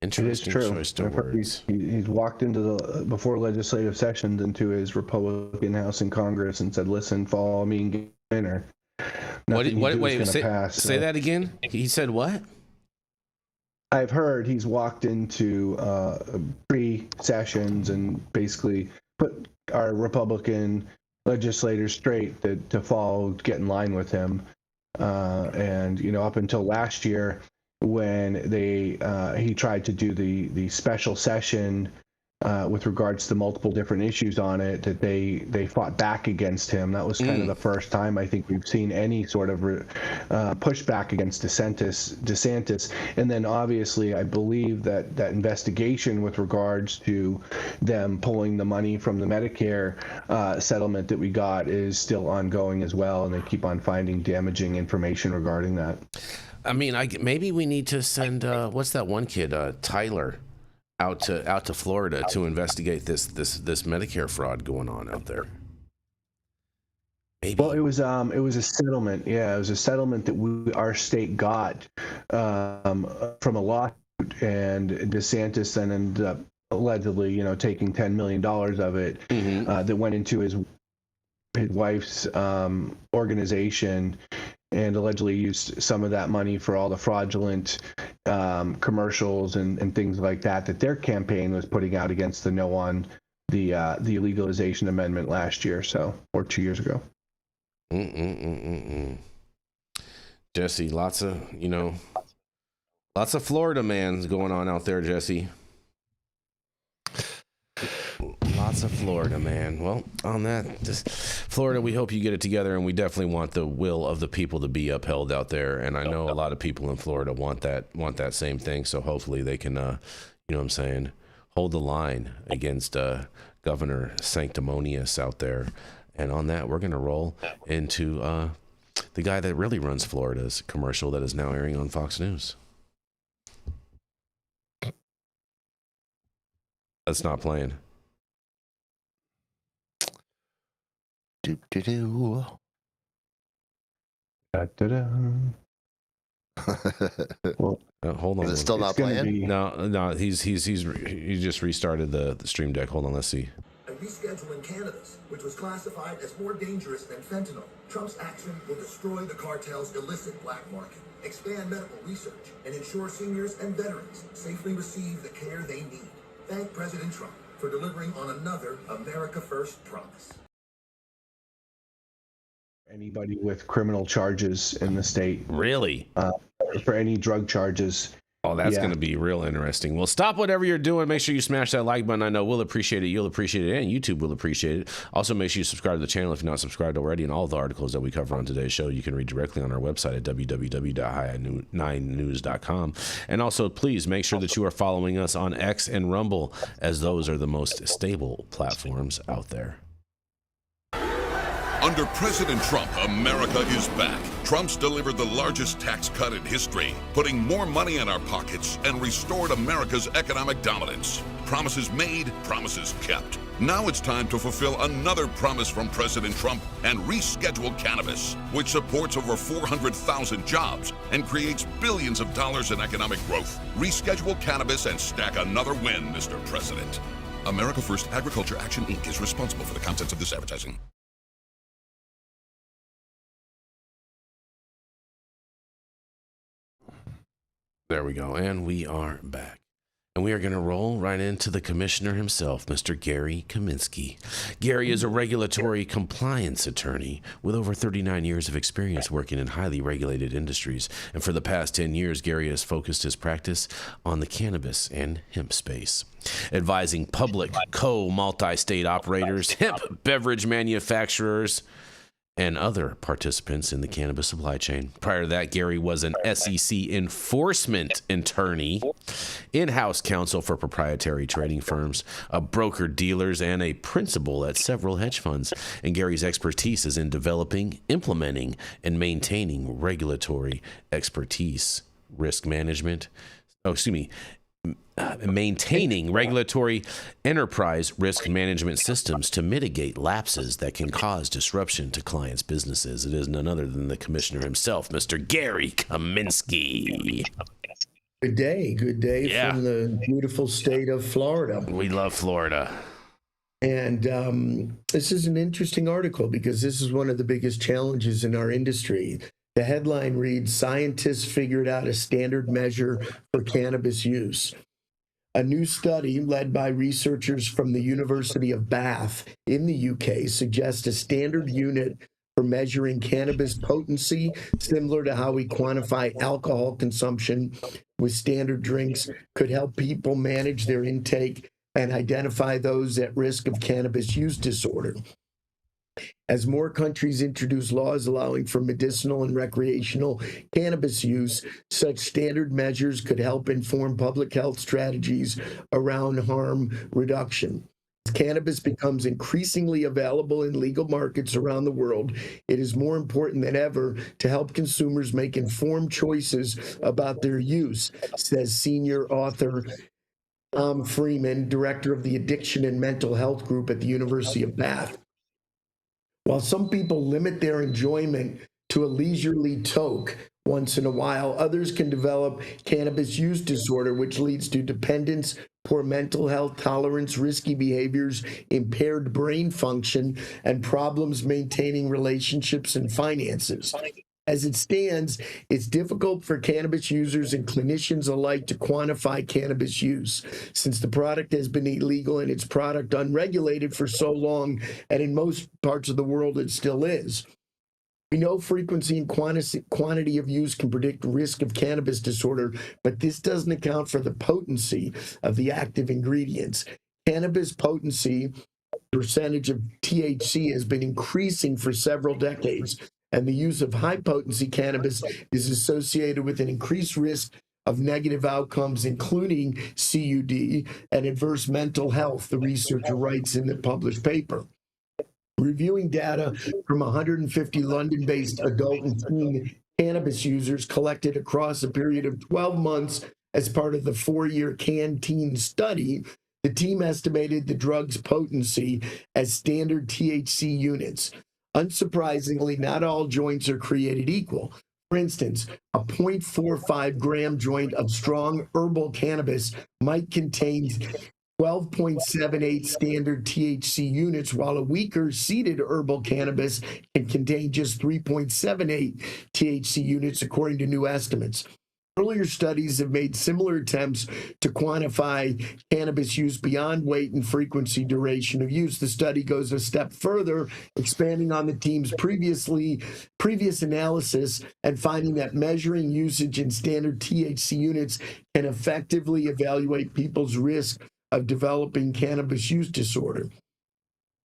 Interesting choice of words. He's walked into before legislative sessions into his Republican House in Congress and said, "Listen, follow me and get dinner." Say that again. He said what? I've heard he's walked into pre-sessions and basically put our Republican legislators straight to fall, get in line with him. And up until last year, when he tried to do the special session with regards to multiple different issues on it, that they fought back against him. That was kind of the first time I think we've seen any sort of pushback against DeSantis. And then obviously I believe that investigation with regards to them pulling the money from the Medicare settlement that we got is still ongoing as well, and they keep on finding damaging information regarding that. I mean, maybe we need to send what's that one kid, Tyler, out to Florida to investigate this Medicare fraud going on out there. Maybe. Well, it was a settlement. Yeah, it was a settlement that our state got from a lawsuit, and DeSantis then ended up allegedly, taking $10 million of it that went into his wife's organization, and allegedly used some of that money for all the fraudulent commercials and things like that their campaign was putting out against the No on the legalization amendment last year, or 2 years ago. Jesse, lots of Florida mans going on out there, Jesse. Lots of Florida, man. Well, on that, just Florida, we hope you get it together, and we definitely want the will of the people to be upheld out there. And I know a lot of people in Florida want that same thing. So hopefully they can, hold the line against Governor Sanctimonious out there. And on that, we're going to roll into the guy that really runs Florida's commercial that is now airing on Fox News. That's not playing. Do-do-do. Da-da-da. Well, Hold on. Is it still not playing? No. He just restarted the stream deck. Hold on. Let's see. Rescheduling cannabis, which was classified as more dangerous than fentanyl. Trump's action will destroy the cartel's illicit black market, expand medical research, and ensure seniors and veterans safely receive the care they need. Thank President Trump for delivering on another America First promise. Anybody with criminal charges in the state, Really? for any drug charges. Oh, that's going to be real interesting. Well, stop whatever you're doing. Make sure you smash that like button. I know we'll appreciate it. You'll appreciate it. And YouTube will appreciate it. Also, make sure you subscribe to the channel if you're not subscribed already. And all the articles that we cover on today's show, you can read directly on our website at www.high9news.com. And also, please make sure that you are following us on X and Rumble, as those are the most stable platforms out there. Under President Trump, America is back. Trump's delivered the largest tax cut in history, putting more money in our pockets and restored America's economic dominance. Promises made, promises kept. Now it's time to fulfill another promise from President Trump and reschedule cannabis, which supports over 400,000 jobs and creates billions of dollars in economic growth. Reschedule cannabis and stack another win, Mr. President. America First Agriculture Action Inc. is responsible for the contents of this advertising. There we go. And we are back. And we are going to roll right into the commissioner himself, Mr. Gary Kaminsky. Gary is a regulatory compliance attorney with over 39 years of experience working in highly regulated industries. And for the past 10 years, Gary has focused his practice on the cannabis and hemp space, advising public, multi-state operators, hemp beverage manufacturers, and other participants in the cannabis supply chain. Prior to that, Gary was an SEC enforcement attorney, in-house counsel for proprietary trading firms, a broker-dealers, and a principal at several hedge funds. And Gary's expertise is in developing, implementing, and maintaining regulatory expertise, risk management, maintaining regulatory enterprise risk management systems to mitigate lapses that can cause disruption to clients' businesses. It is none other than the commissioner himself, Mr. Gary Kaminsky. Good day from the beautiful state of Florida. We love Florida. And this is an interesting article because this is one of the biggest challenges in our industry. The headline reads, "Scientists figured out a standard measure for cannabis use." A new study led by researchers from the University of Bath in the UK suggests a standard unit for measuring cannabis potency, similar to how we quantify alcohol consumption with standard drinks, could help people manage their intake and identify those at risk of cannabis use disorder. As more countries introduce laws allowing for medicinal and recreational cannabis use, such standard measures could help inform public health strategies around harm reduction. As cannabis becomes increasingly available in legal markets around the world, it is more important than ever to help consumers make informed choices about their use, says senior author Tom Freeman, director of the Addiction and Mental Health Group at the University of Bath. While some people limit their enjoyment to a leisurely toke once in a while, others can develop cannabis use disorder, which leads to dependence, poor mental health, tolerance, risky behaviors, impaired brain function, and problems maintaining relationships and finances. As it stands, it's difficult for cannabis users and clinicians alike to quantify cannabis use, since the product has been illegal and its product unregulated for so long, and in most parts of the world it still is. We know frequency and quantity of use can predict risk of cannabis disorder, but this doesn't account for the potency of the active ingredients. Cannabis potency, percentage of THC, has been increasing for several decades, and the use of high-potency cannabis is associated with an increased risk of negative outcomes, including CUD and adverse mental health, the researcher writes in the published paper. Reviewing data from 150 London-based adult and teen cannabis users collected across a period of 12 months as part of the 4-year CanTeen study, the team estimated the drug's potency as standard THC units. Unsurprisingly, not all joints are created equal. For instance, a 0.45 gram joint of strong herbal cannabis might contain 12.78 standard THC units, while a weaker seeded herbal cannabis can contain just 3.78 THC units, according to new estimates. Earlier studies have made similar attempts to quantify cannabis use beyond weight and frequency duration of use. The study goes a step further, expanding on the team's previous analysis and finding that measuring usage in standard THC units can effectively evaluate people's risk of developing cannabis use disorder.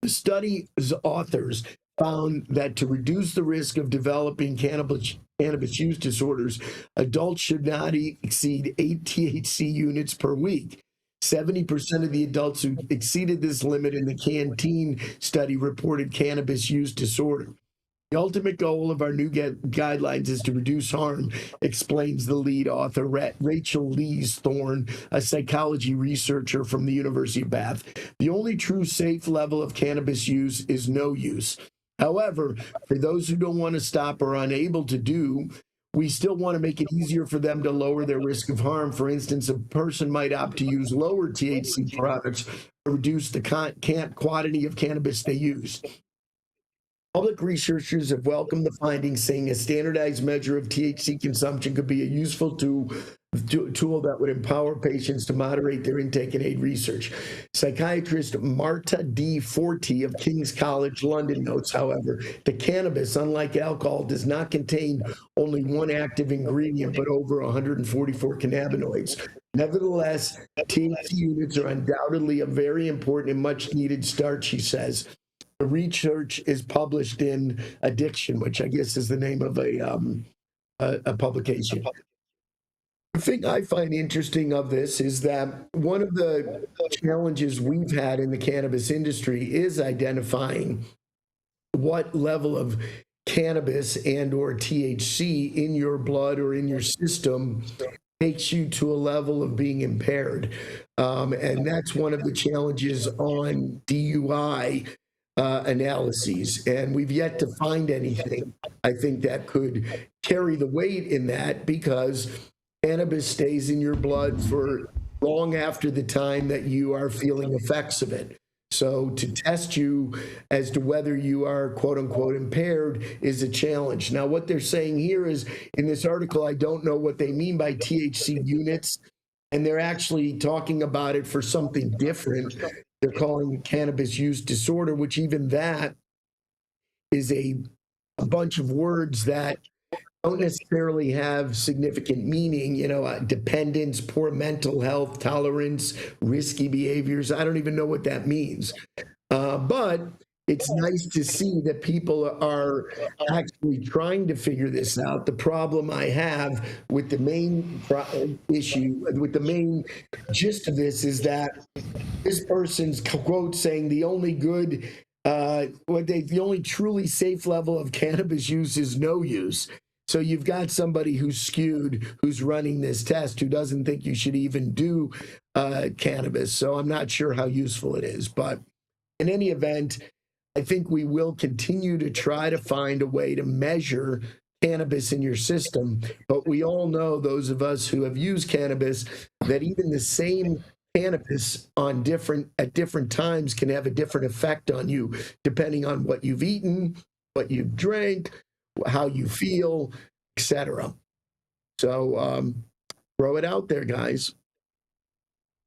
The study's authors found that to reduce the risk of developing cannabis use disorders, adults should not exceed 8 THC units per week. 70% of the adults who exceeded this limit in the CanTeen study reported cannabis use disorder. The ultimate goal of our new guidelines is to reduce harm, explains the lead author, Rachel Lees-Thorne, a psychology researcher from the University of Bath. The only true safe level of cannabis use is no use. However, for those who don't want to stop or are unable to do, we still want to make it easier for them to lower their risk of harm. For instance, a person might opt to use lower THC products or reduce the quantity of cannabis they use. Public researchers have welcomed the findings, saying a standardized measure of THC consumption could be a useful tool that would empower patients to moderate their intake and aid research. Psychiatrist Marta D. Forti of King's College London notes, however, that cannabis, unlike alcohol, does not contain only one active ingredient, but over 144 cannabinoids. Nevertheless, THC units are undoubtedly a very important and much needed start, she says. The research is published in Addiction, which I guess is the name of a publication. The thing I find interesting of this is that one of the challenges we've had in the cannabis industry is identifying what level of cannabis and or THC in your blood or in your system takes you to a level of being impaired. And that's one of the challenges on DUI analyses, and we've yet to find anything, I think, that could carry the weight in that, because cannabis stays in your blood for long after the time that you are feeling effects of it. So to test you as to whether you are quote unquote impaired is a challenge. Now, what they're saying here is, in this article, I don't know what they mean by THC units, and they're actually talking about it for something different. They're calling it cannabis use disorder, which even that is a bunch of words that don't necessarily have significant meaning, dependence, poor mental health, tolerance, risky behaviors. I don't even know what that means. But it's nice to see that people are actually trying to figure this out. The problem I have with the main gist of this is that this person's quote saying the only the only truly safe level of cannabis use is no use. So you've got somebody who's skewed, who's running this test, who doesn't think you should even do cannabis. So I'm not sure how useful it is. But in any event, I think we will continue to try to find a way to measure cannabis in your system. But we all know, those of us who have used cannabis, that even the same cannabis at different times can have a different effect on you, depending on what you've eaten, what you've drank, how you feel, etc. So throw it out there, guys.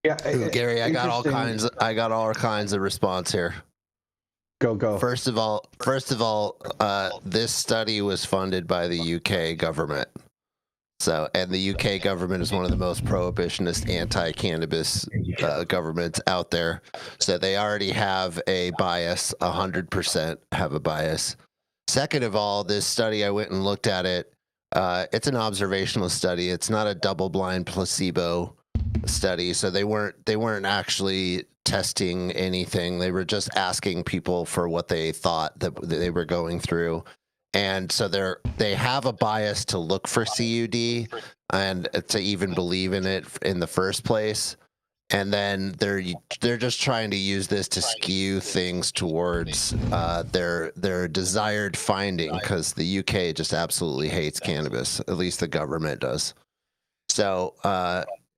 Yeah, Gary, I got all kinds of response here. Go. First of all, this study was funded by the UK government. So, and the UK government is one of the most prohibitionist anti-cannabis governments out there. So they already have a bias, 100% have a bias. Second of all, this study, I went and looked at it. It's an observational study. It's not a double-blind placebo study. So they weren't actually testing anything. They were just asking people for what they thought that they were going through. And so they have a bias to look for CUD and to even believe in it in the first place. And then they're just trying to use this to skew things towards their desired finding, because the UK just absolutely hates cannabis. At least the government does. So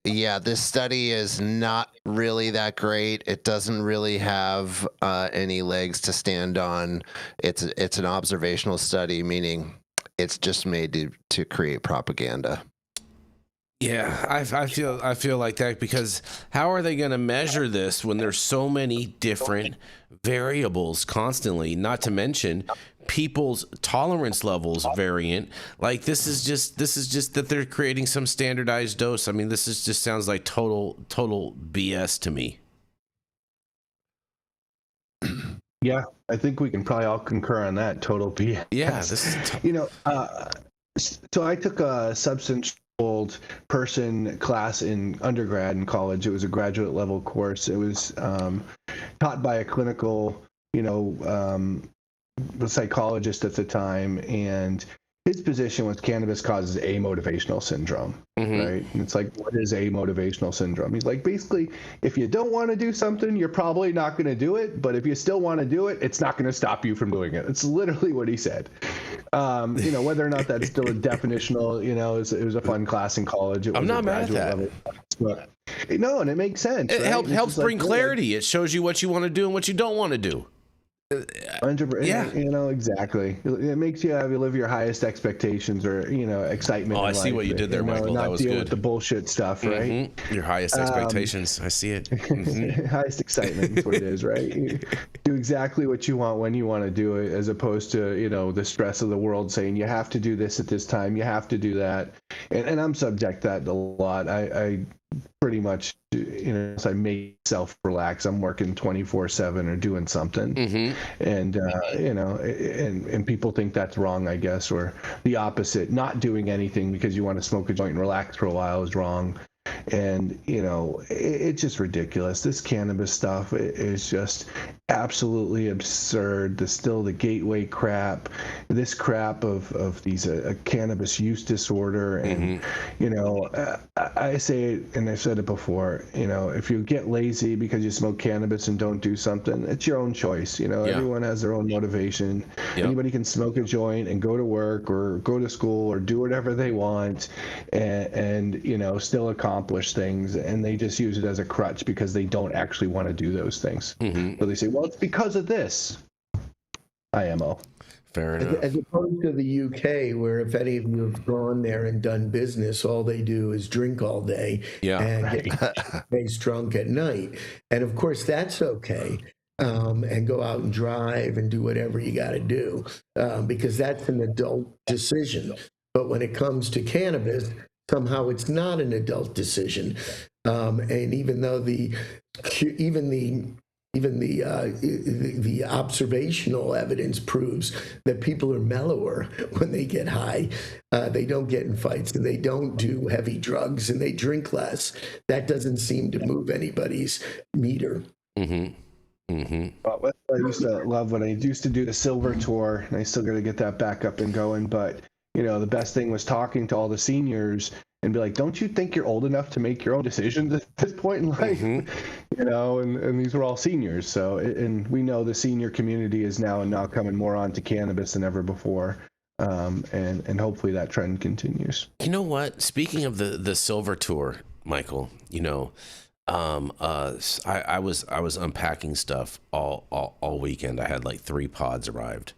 yeah, this study is not really that great. It doesn't really have any legs to stand on. It's an observational study, meaning it's just made to create propaganda. Yeah, I feel like that, because how are they going to measure this when there's so many different variables constantly? Not to mention people's tolerance levels variant. Like this is just that they're creating some standardized dose. I mean, this is just sounds like total BS to me. Yeah, I think we can probably all concur on that. Total BS. Yeah, this is so I took a substance controlled person class in undergrad and college. It was a graduate level course. It was taught by a clinical, psychologist at the time, and his position was cannabis causes amotivational syndrome, right? And it's like, what is amotivational syndrome? He's like, basically, if you don't want to do something, you're probably not going to do it. But if you still want to do it, it's not going to stop you from doing it. It's literally what he said. Whether or not that's still a definitional, it was a fun class in college. It was I'm not mad at that. But, no, and it makes sense. It right? helps bring clarity. It shows you what you want to do and what you don't want to do. 100%. Yeah. Exactly. It makes you live your highest expectations, or excitement. Oh, I see what you did there, Michael. That was good. Not deal with the bullshit stuff, right? Your highest expectations. I see it. Highest excitement is what it is, right? Do exactly what you want when you want to do it, as opposed to the stress of the world saying you have to do this at this time, you have to do that, and I'm subject to that a lot. I pretty much, I make myself relax. I'm working 24/7 or doing something, and and people think that's wrong, I guess, or the opposite. Not doing anything because you want to smoke a joint and relax for a while is wrong. And it's just ridiculous. This cannabis stuff is just absolutely absurd. The gateway crap, this crap of these cannabis use disorder, and I say it, and I've said it before. If you get lazy because you smoke cannabis and don't do something, it's your own choice. Everyone has their own motivation. Yep. Anybody can smoke a joint and go to work or go to school or do whatever they want, and still accomplish things, and they just use it as a crutch because they don't actually want to do those things. So they say, well, it's because of this. IMO. Fair enough. As opposed to the UK, where if any of you have gone there and done business, all they do is drink all day and get face drunk at night. And of course, that's okay. And go out and drive and do whatever you got to do, because that's an adult decision. But when it comes to cannabis, somehow it's not an adult decision. And even though the observational evidence proves that people are mellower when they get high, they don't get in fights, and they don't do heavy drugs, and they drink less. That doesn't seem to move anybody's meter. Well, I used to love when I used to do the Silver Tour, and I still got to get that back up and going. But the best thing was talking to all the seniors and be like, don't you think you're old enough to make your own decisions at this point in life? You know, and these were all seniors. So, and we know the senior community is now coming more onto cannabis than ever before. And hopefully that trend continues. You know what? Speaking of the Silver Tour, Michael, you know, I was unpacking stuff all weekend. I had like 3 pods arrived,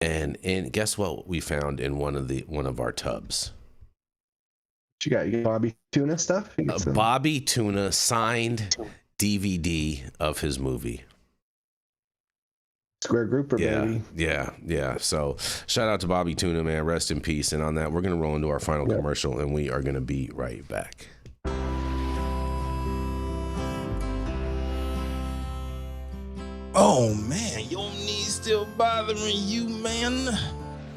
and guess what we found in one of our tubs? You got Bobby Tuna stuff? Bobby Tuna signed DVD of his movie. Square Grouper, baby. Yeah. So shout out to Bobby Tuna, man. Rest in peace. And on that, we're going to roll into our final commercial, and we are going to be right back. Oh man, your knees still bothering you, man?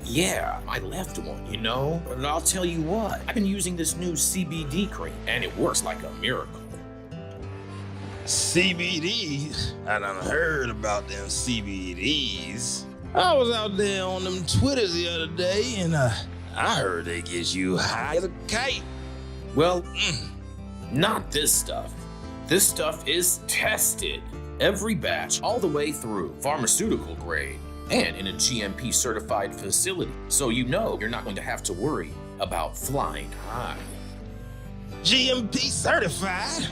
Yeah, I left one, you know? But I'll tell you what, I've been using this new CBD cream, and it works like a miracle. CBDs? I done heard about them CBDs. I was out there on them Twitters the other day, and I heard they get you high as a kite. Well, not this stuff. This stuff is tested. Every batch, all the way through, pharmaceutical grade, and in a GMP certified facility. So you know you're not going to have to worry about flying high. GMP certified?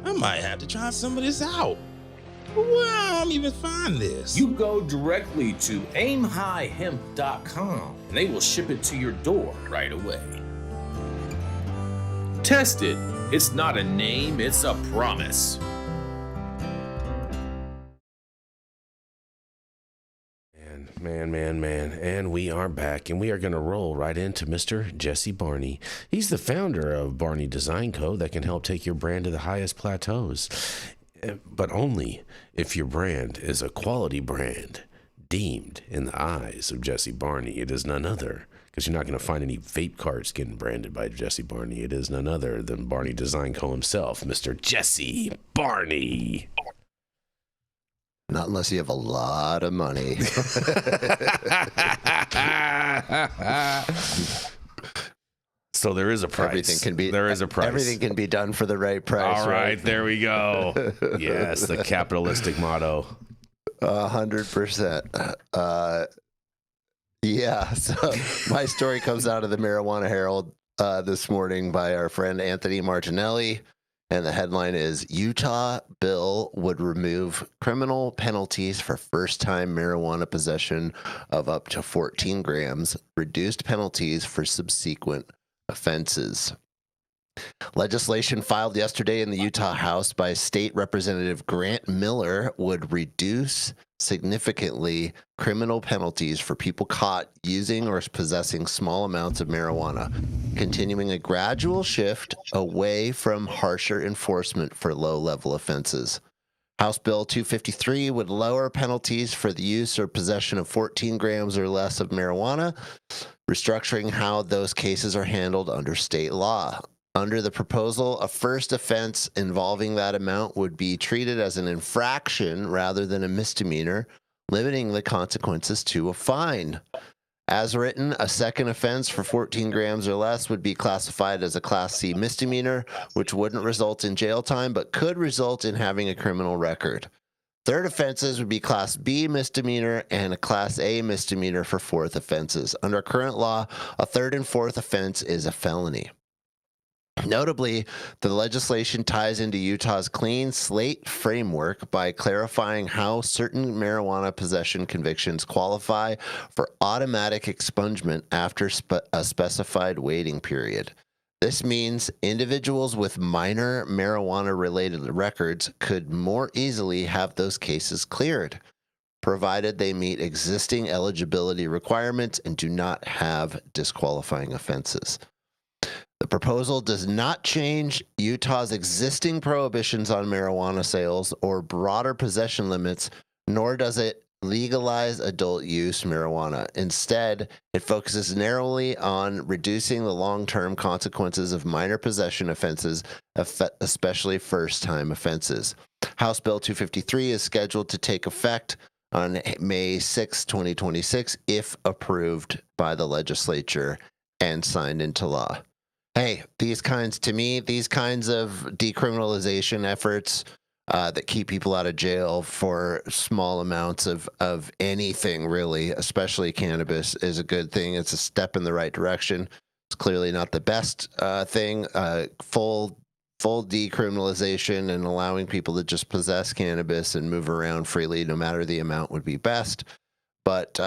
I might have to try some of this out. Where I'm even find this? You go directly to aimhighhemp.com and they will ship it to your door right away. Test it. It's not a name, it's a promise. Man. And we are back, and we are going to roll right into Mr. Jesse Barney. He's the founder of Barney Design Co. that can help take your brand to the highest plateaus. But only if your brand is a quality brand, deemed in the eyes of Jesse Barney. It is none other, because you're not going to find any vape carts getting branded by Jesse Barney. It is none other than Barney Design Co. himself, Mr. Jesse Barney. Not unless you have a lot of money. So there is a price. There is a price. Everything can be done for the right price. All right, there we go. Yes, the capitalistic motto. 100%. Yeah. So my story comes out of the Marijuana Herald this morning by our friend Anthony Martinelli. And the headline is, Utah bill would remove criminal penalties for first-time marijuana possession of up to 14 grams, reduced penalties for subsequent offenses. Legislation filed yesterday in the Utah House by State Representative Grant Miller would reduce significantly criminal penalties for people caught using or possessing small amounts of marijuana, continuing a gradual shift away from harsher enforcement for low-level offenses. House Bill 253 would lower penalties for the use or possession of 14 grams or less of marijuana, restructuring how those cases are handled under state law. Under the proposal, a first offense involving that amount would be treated as an infraction rather than a misdemeanor, limiting the consequences to a fine. As written, a second offense for 14 grams or less would be classified as a Class C misdemeanor, which wouldn't result in jail time, but could result in having a criminal record. Third offenses would be Class B misdemeanor and a Class A misdemeanor for fourth offenses. Under current law, a third and fourth offense is a felony. Notably, the legislation ties into Utah's clean slate framework by clarifying how certain marijuana possession convictions qualify for automatic expungement after a specified waiting period. This means individuals with minor marijuana-related records could more easily have those cases cleared, provided they meet existing eligibility requirements and do not have disqualifying offenses. The proposal does not change Utah's existing prohibitions on marijuana sales or broader possession limits, nor does it legalize adult use marijuana. Instead, it focuses narrowly on reducing the long-term consequences of minor possession offenses, especially first-time offenses. House Bill 253 is scheduled to take effect on May 6, 2026, if approved by the legislature and signed into law. Hey, these kinds of decriminalization efforts that keep people out of jail for small amounts of anything, really, especially cannabis, is a good thing. It's a step in the right direction. It's clearly not the best thing. Full decriminalization and allowing people to just possess cannabis and move around freely, no matter the amount, would be best. But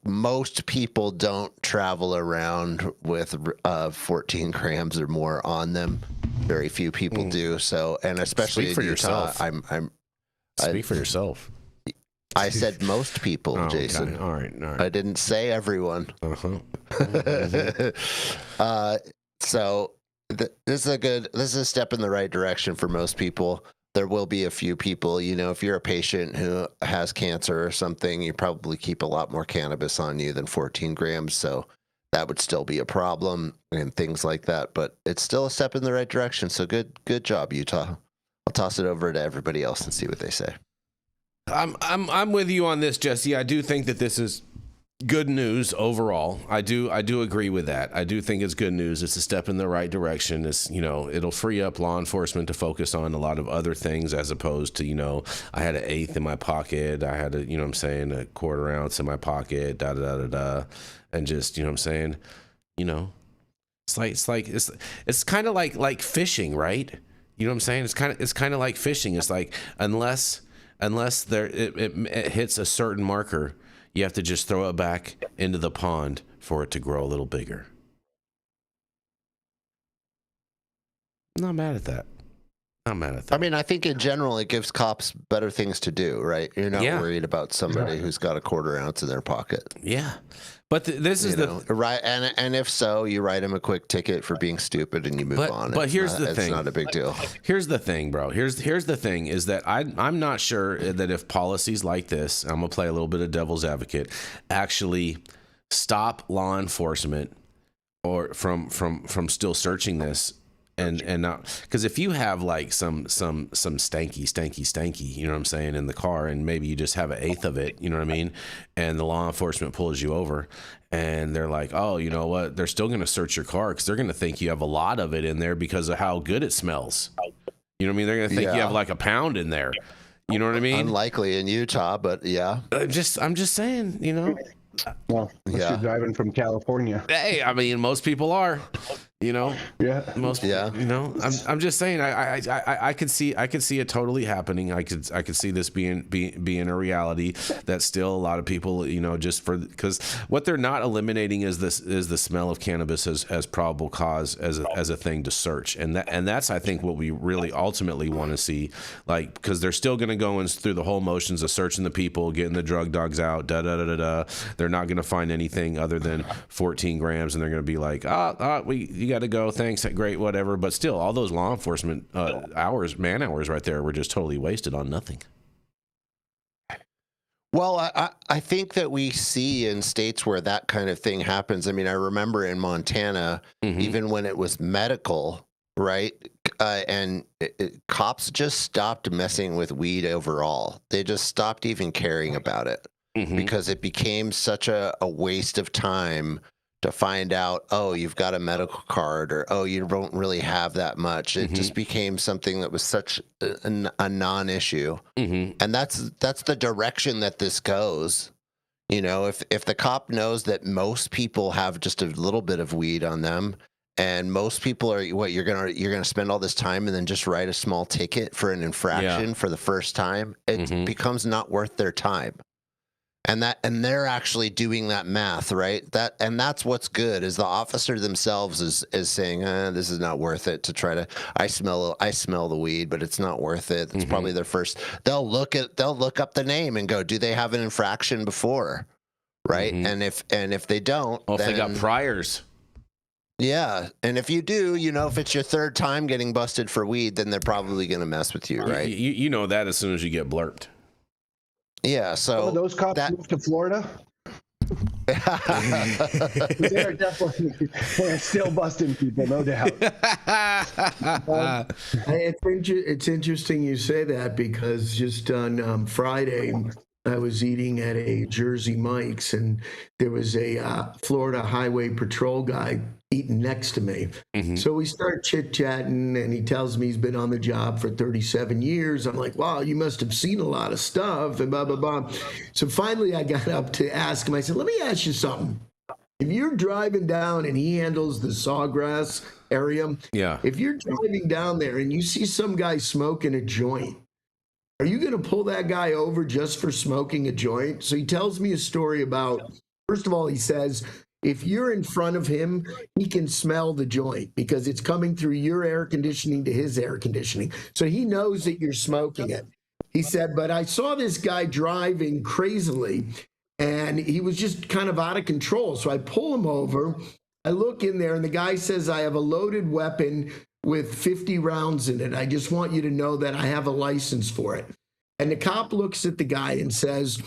most people don't travel around with 14 grams or more on them. Very few people do. So, and especially Speak for in Utah, yourself. Speak for yourself. I said most people, Oh, okay. Jason. All right. I didn't say everyone. So this is a step in the right direction for most people. There will be a few people, if you're a patient who has cancer or something, you probably keep a lot more cannabis on you than 14 grams. So that would still be a problem and things like that. But it's still a step in the right direction. So good job, Utah. I'll toss it over to everybody else and see what they say. I'm with you on this, Jesse. I do think that this is good news overall. I do agree with that. I do think it's good news. It's a step in the right direction. It's, it'll free up law enforcement to focus on a lot of other things, as opposed to, I had an eighth in my pocket. I had a quarter ounce in my pocket, and just, it's kind of like fishing, right? You know what I'm saying? It's kind of like fishing. It's like, unless it hits a certain marker, you have to just throw it back into the pond for it to grow a little bigger. I'm not mad at that. I mean, I think in general it gives cops better things to do, right? You're not worried about somebody who's got a quarter ounce in their pocket. Yeah. But this is right, and if so, you write them a quick ticket for being stupid and you move on. But here's the thing. It's not a big deal. Here's the thing, bro. Here's the thing is that I'm not sure that if policies like this, I'm gonna play a little bit of devil's advocate, actually stop law enforcement or from still searching this. And not, because if you have like some stanky, you know what I'm saying, in the car, and maybe you just have an eighth of it, you know what I mean, and the law enforcement pulls you over, and they're like, oh, you know what, they're still going to search your car because they're going to think you have a lot of it in there because of how good it smells. You know what I mean? They're going to think you have like a pound in there. You know what I mean? Unlikely in Utah, but yeah. I'm just saying, Well, you're driving from California. Hey, I mean, most people are. Yeah. I'm just saying. I could see it totally happening. I could see this being a reality. That still a lot of people, just because what they're not eliminating is the smell of cannabis as probable cause as a thing to search, and that's I think what we really ultimately want to see, like, because they're still going to go through the whole motions of searching the people, getting the drug dogs out, They're not going to find anything other than 14 grams, and they're going to be like, you got to go, thanks, great, whatever. But still, all those law enforcement man hours right there were just totally wasted on nothing. Well, I think that we see in states where that kind of thing happens. I mean, I remember in Montana, even when it was medical, right? And cops just stopped messing with weed overall. They just stopped even caring about it because it became such a waste of time to find out, oh, you've got a medical card, or, oh, you don't really have that much. It just became something that was such a non-issue. And that's the direction that this goes. If the cop knows that most people have just a little bit of weed on them, and most people are, you're gonna spend all this time and then just write a small ticket for an infraction for the first time, it becomes not worth their time. And they're actually doing that math, right? That's what's good, is the officer themselves is saying, this is not worth it to try to. I smell the weed, but it's not worth it. It's probably their first. They'll look up the name and go, do they have an infraction before, right? And if they don't, if they got priors. Yeah, and if you do, if it's your third time getting busted for weed, then they're probably going to mess with you, right? You know that as soon as you get blurped. Yeah, so those cops moved to Florida. They're definitely still busting people, no doubt. It's interesting you say that, because just on Friday, I was eating at a Jersey Mike's, and there was a Florida Highway Patrol guy eating next to me. So we start chit-chatting, and he tells me he's been on the job for 37 years. I'm like, wow, you must have seen a lot of stuff, and blah, blah, blah. So finally I got up to ask him, I said, let me ask you something. If you're driving down and he handles the Sawgrass area, if you're driving down there and you see some guy smoking a joint, are you going to pull that guy over just for smoking a joint? So he tells me a story about, first of all, he says, if you're in front of him, he can smell the joint because it's coming through your air conditioning to his air conditioning. So he knows that you're smoking it. He said, but I saw this guy driving crazily, and he was just kind of out of control. So I pull him over. I look in there, and the guy says, I have a loaded weapon with 50 rounds in it. I just want you to know that I have a license for it. And the cop looks at the guy and says,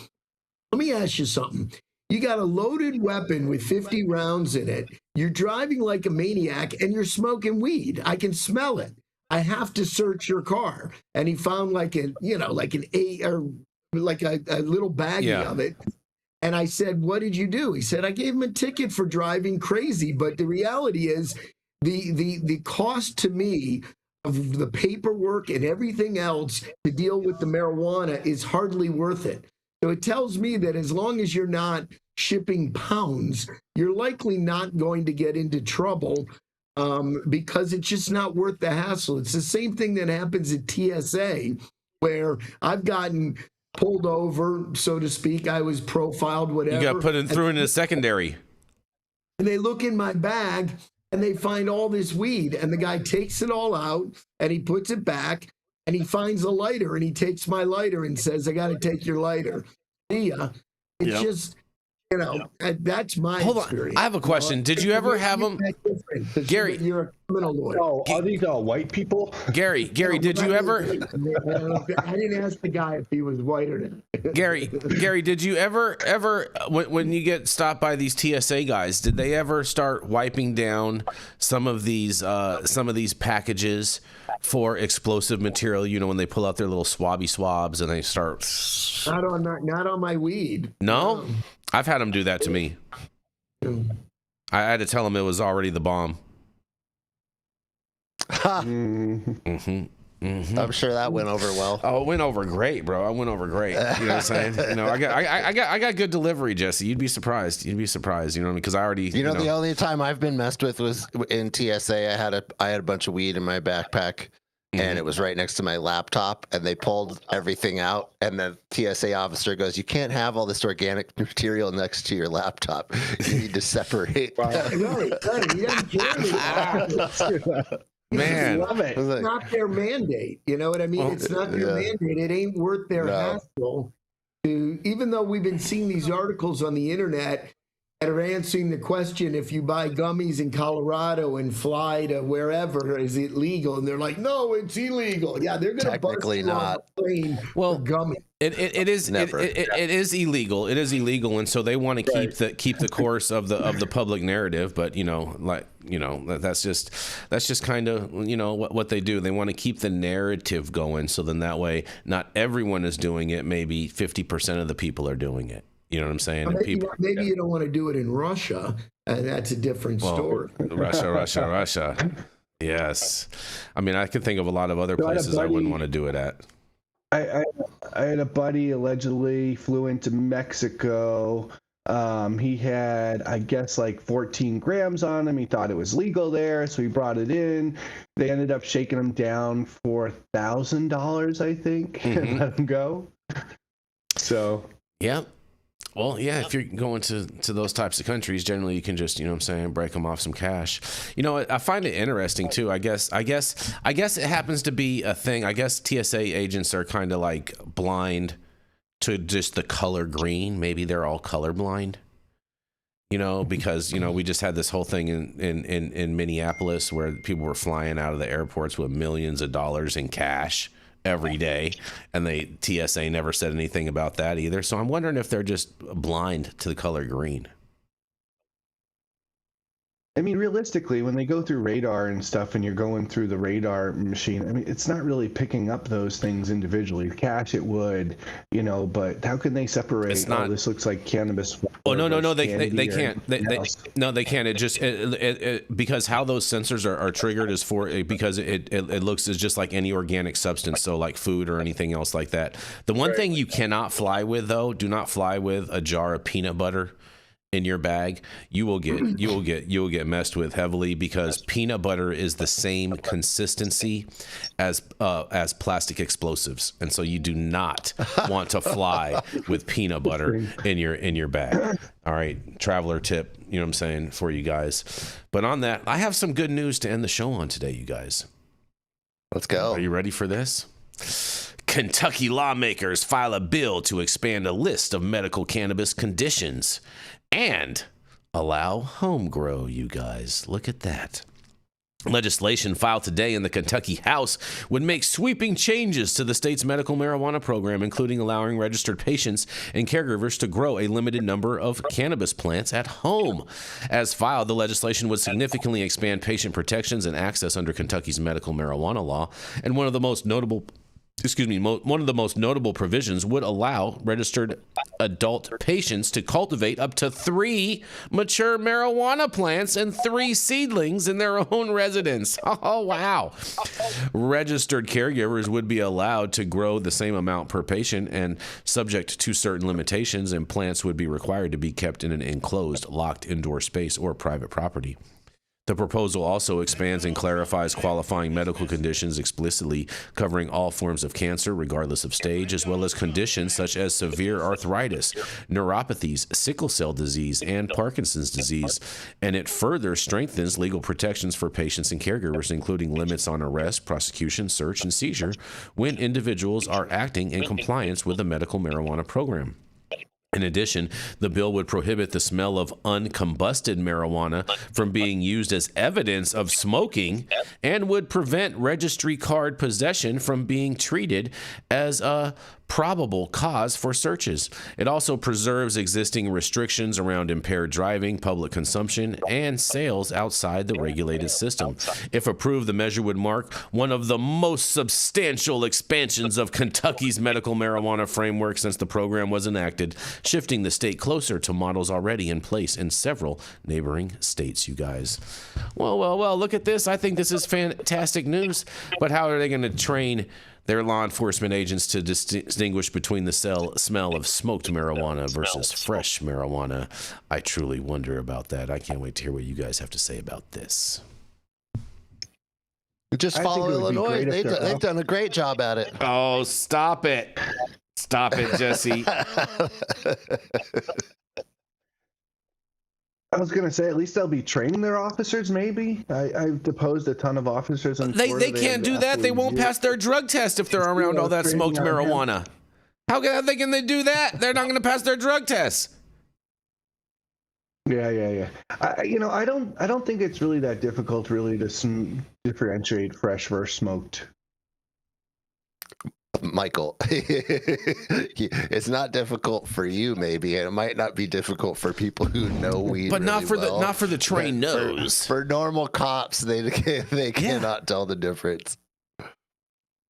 let me ask you something. You got a loaded weapon with 50 rounds in it. You're driving like a maniac and you're smoking weed. I can smell it. I have to search your car. And he found like a, like an a little baggie of it. And I said, what did you do? He said, I gave him a ticket for driving crazy. But the reality is, the cost to me of the paperwork and everything else to deal with the marijuana is hardly worth it. So it tells me that as long as you're not shipping pounds, you're likely not going to get into trouble because it's just not worth the hassle. It's the same thing that happens at TSA, where I've gotten pulled over, so to speak. I was profiled, whatever. You got through into secondary. And they look in my bag, and they find all this weed, and the guy takes it all out, and he puts it back, and he finds a lighter, and he takes my lighter and says, I got to take your lighter. See ya. It's just, that's my experience. I have a question. Did you ever have them? Gary, you're a criminal lawyer. Oh, are these all white people? Gary, did you ever? I didn't ask the guy if he was white or not. Gary, did you ever, when you get stopped by these TSA guys, did they ever start wiping down some of these packages for explosive material? When they pull out their little swabs and they start. Not on my weed. No, I've had them do that to me. I had to tell them it was already the bomb. I'm sure that went over well. Oh, it went over great, bro. It went over great. You know what I'm saying? I got good delivery, Jesse. You'd be surprised. Because I already. The only time I've been messed with was in TSA. I had a bunch of weed in my backpack, and it was right next to my laptop, and they pulled everything out, and the TSA officer goes, "You can't have all this organic material next to your laptop. You need to separate." Man, love it. It's not their mandate. You know what I mean? It's not their mandate. It ain't worth their hassle. Even though we've been seeing these articles on the internet that are answering the question, if you buy gummies in Colorado and fly to wherever, is it legal? And they're like, no, it's illegal. Yeah, they're going to technically not. Plane for gummies. It is illegal. It is illegal, and so they want to keep the course of the public narrative. But that's just kind of what they do. They want to keep the narrative going. So then that way, not everyone is doing it. Maybe 50% of the people are doing it. You know what I'm saying? Maybe you don't want to do it in Russia, and that's a different story. Russia. Yes, I mean I could think of a lot of other places I wouldn't want to do it at. I had a buddy allegedly flew into Mexico. He had, I guess, like 14 grams on him. He thought it was legal there, so he brought it in. They ended up shaking him down for $1,000, I think, and let him go. So. Yeah. Well, yeah, if you're going to those types of countries, generally you can just, break them off some cash. I find it interesting too. I guess it happens to be a thing. I guess TSA agents are kind of like blind to just the color green. Maybe they're all colorblind. Because we just had this whole thing in Minneapolis where people were flying out of the airports with millions of dollars in cash every day, and TSA never said anything about that either. So I'm wondering if they're just blind to the color green. I mean, realistically, when they go through radar and stuff and you're going through the radar machine, I mean, it's not really picking up those things individually. Cash, it would, but how can they separate? It's not. This looks like cannabis. Oh, no, they can't. They can't. It just, because how those sensors are triggered is because it looks as just like any organic substance. So like food or anything else like that. The one thing you cannot fly with, though, do not fly with a jar of peanut butter in your bag. You will get messed with heavily, because peanut butter is the same consistency as plastic explosives, and so you do not want to fly with peanut butter in your bag. All right, traveler tip, you know what I'm saying, for you guys. But on that, I have some good news to end the show on today, you guys. Let's go. Are you ready for this? Kentucky lawmakers file a bill to expand a list of medical cannabis conditions and allow home grow, you guys. Look at that. Legislation filed today in the Kentucky House would make sweeping changes to the state's medical marijuana program, including allowing registered patients and caregivers to grow a limited number of cannabis plants at home. As filed, the legislation would significantly expand patient protections and access under Kentucky's medical marijuana law, and one of the most notable provisions would allow registered adult patients to cultivate up to 3 mature marijuana plants and 3 seedlings in their own residence. Oh, wow. Registered caregivers would be allowed to grow the same amount per patient, and subject to certain limitations, and plants would be required to be kept in an enclosed, locked indoor space or private property. The proposal also expands and clarifies qualifying medical conditions explicitly, covering all forms of cancer, regardless of stage, as well as conditions such as severe arthritis, neuropathies, sickle cell disease, and Parkinson's disease. And it further strengthens legal protections for patients and caregivers, including limits on arrest, prosecution, search, and seizure when individuals are acting in compliance with the medical marijuana program. In addition, the bill would prohibit the smell of uncombusted marijuana from being used as evidence of smoking, and would prevent registry card possession from being treated as a probable cause for searches. It also preserves existing restrictions around impaired driving, public consumption, and sales outside the regulated system. If approved, the measure would mark one of the most substantial expansions of Kentucky's medical marijuana framework since the program was enacted, shifting the state closer to models already in place in several neighboring states, you guys. Well, look at this. I think this is fantastic news. But how are they going to train their law enforcement agents to distinguish between the smell of smoked marijuana versus fresh marijuana? I truly wonder about that. I can't wait to hear what you guys have to say about this. Just follow Illinois. They've done a great job at it. Oh, stop it. Stop it, Jesse. I was going to say, at least they'll be training their officers, maybe. I've deposed a ton of officers. They can't do that. They won't pass their drug test if they're around all that smoked marijuana. How can they do that? They're not going to pass their drug tests. Yeah. I don't think it's really that difficult, really, to differentiate fresh versus smoked. Michael, it's not difficult for you, maybe, and it might not be difficult for people who know weed, but not for well. the trained nose. For normal cops, they cannot tell the difference.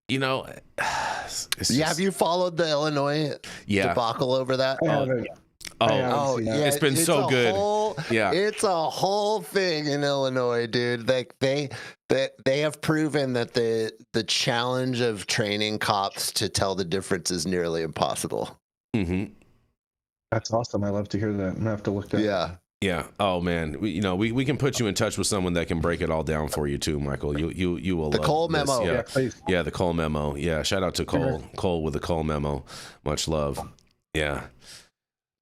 You know, have you followed the Illinois debacle over that? It's been so good. It's a whole thing in Illinois, dude. They have proven that the challenge of training cops to tell the difference is nearly impossible. Mm-hmm. That's awesome. I love to hear that. I'm gonna have to look that up. Yeah. Oh man, we can put you in touch with someone that can break it all down for you too, Michael. You will. The love Cole this. memo. Yeah. Please. Yeah, the Cole memo. Yeah, shout out to Cole. Sure. Cole with the Cole memo. Much love. Yeah.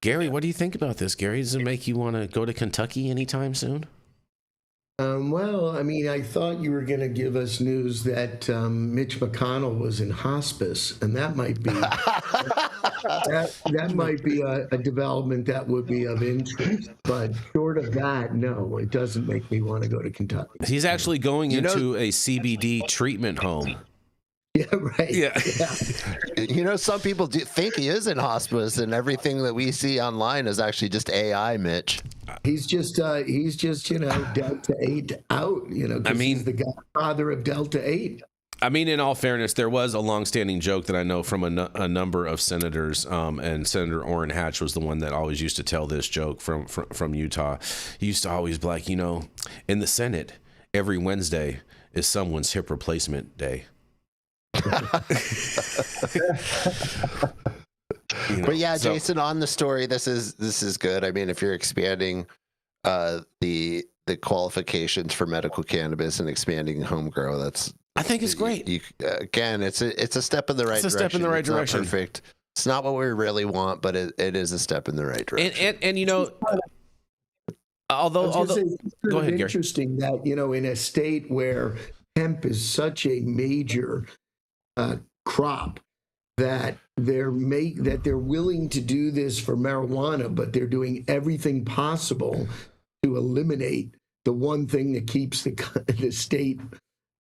Gary, what do you think about this? Gary, does it make you want to go to Kentucky anytime soon? Well, I mean, I thought you were going to give us news that Mitch McConnell was in hospice, and that might be that might be a development that would be of interest. But short of that, no, it doesn't make me want to go to Kentucky. He's actually going into a CBD treatment home. Yeah, right. Yeah. You know, some people do think he is in hospice, and everything that we see online is actually just AI, Mitch. He's just Delta 8 out, 'cause he's the godfather of Delta 8. I mean, in all fairness, there was a longstanding joke that I know from a number of senators, and Senator Orrin Hatch was the one that always used to tell this joke from Utah. He used to always be like, in the Senate, every Wednesday is someone's hip replacement day. But yeah, Jason, on the story, this is good. I mean, if you're expanding the qualifications for medical cannabis and expanding home grow, I think it's great. Again, it's a step in the right direction. It's a step in the right direction. Not perfect. It's not what we really want, but it is a step in the right direction. And although go ahead, Gary. Interesting that in a state where hemp is such a major crop that they're willing to do this for marijuana, but they're doing everything possible to eliminate the one thing that keeps the state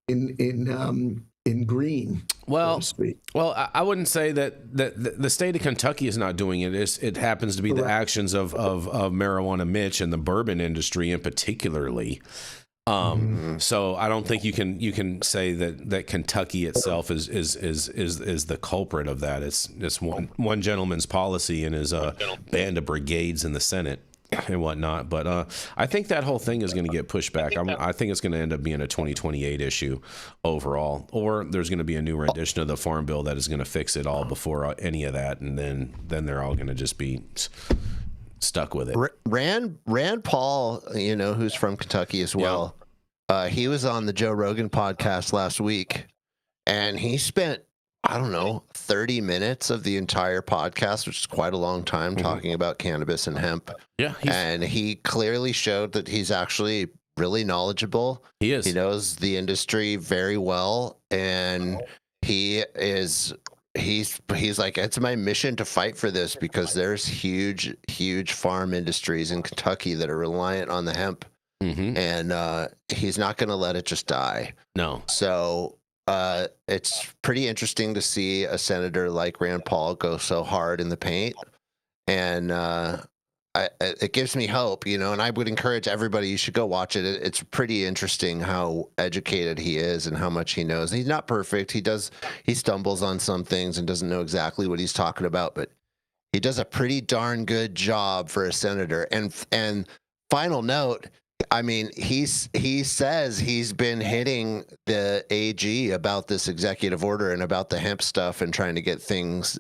in green. Well, so to speak. I wouldn't say that the state of Kentucky is not doing it. It happens to be the actions of Marijuana Mitch and the bourbon industry in particularly. So I don't think you can say that Kentucky itself is the culprit of that. It's one gentleman's policy and his band of brigades in the Senate and whatnot. But I think that whole thing is going to get pushed back. I think it's going to end up being a 2028 issue overall, or there's going to be a new rendition of the Farm Bill that is going to fix it all before any of that, and then they're all going to just be stuck with it. Rand Paul, who's from Kentucky as well, he was on the Joe Rogan podcast last week, and he spent, 30 minutes of the entire podcast, which is quite a long time, talking about cannabis and hemp. Yeah. And he clearly showed that he's actually really knowledgeable. He is. He knows the industry very well, and he's like, it's my mission to fight for this because there's huge farm industries in Kentucky that are reliant on the hemp, and he's not going to let it just die. No. So it's pretty interesting to see a senator like Rand Paul go so hard in the paint, and it gives me hope, and I would encourage everybody, you should go watch it. It's pretty interesting how educated he is and how much he knows. He's not perfect. He stumbles on some things and doesn't know exactly what he's talking about, but he does a pretty darn good job for a senator. And final note, I mean, he says he's been hitting the AG about this executive order and about the hemp stuff and trying to get things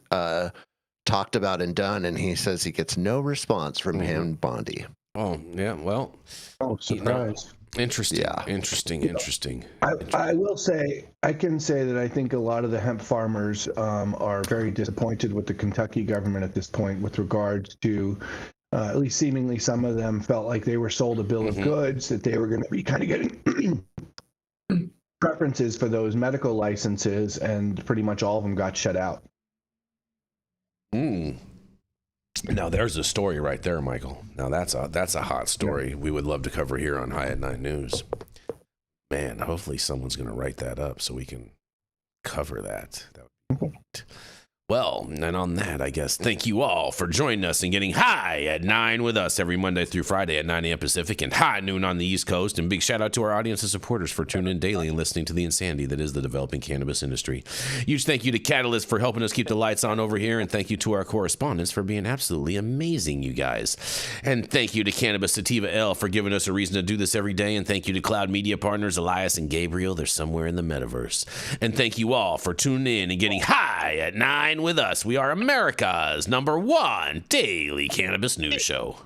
talked about and done, and he says he gets no response from him and Bondi. Oh, yeah, well. Oh, surprise. Interesting. Yeah. Interesting. I will say, I can say that I think a lot of the hemp farmers are very disappointed with the Kentucky government at this point with regards to, at least seemingly some of them felt like they were sold a bill of goods, that they were going to be kind of getting preferences for those medical licenses, and pretty much all of them got shut out. Now there's a story right there, Michael. Now that's a hot story. We would love to cover here on High at Night News. Man, hopefully someone's going to write that up so we can cover that. That would be great. Well, and on that, I guess, thank you all for joining us and getting high at 9 with us every Monday through Friday at 9 a.m. Pacific and high noon on the East Coast. And big shout out to our audience and supporters for tuning in daily and listening to the insanity that is the developing cannabis industry. Huge thank you to Catalyst for helping us keep the lights on over here. And thank you to our correspondents for being absolutely amazing, you guys. And thank you to Cannabis Sativa L for giving us a reason to do this every day. And thank you to Cloud Media Partners, Elias and Gabriel. They're somewhere in the metaverse. And thank you all for tuning in and getting high at 9 with us. We are America's #1 daily cannabis news show.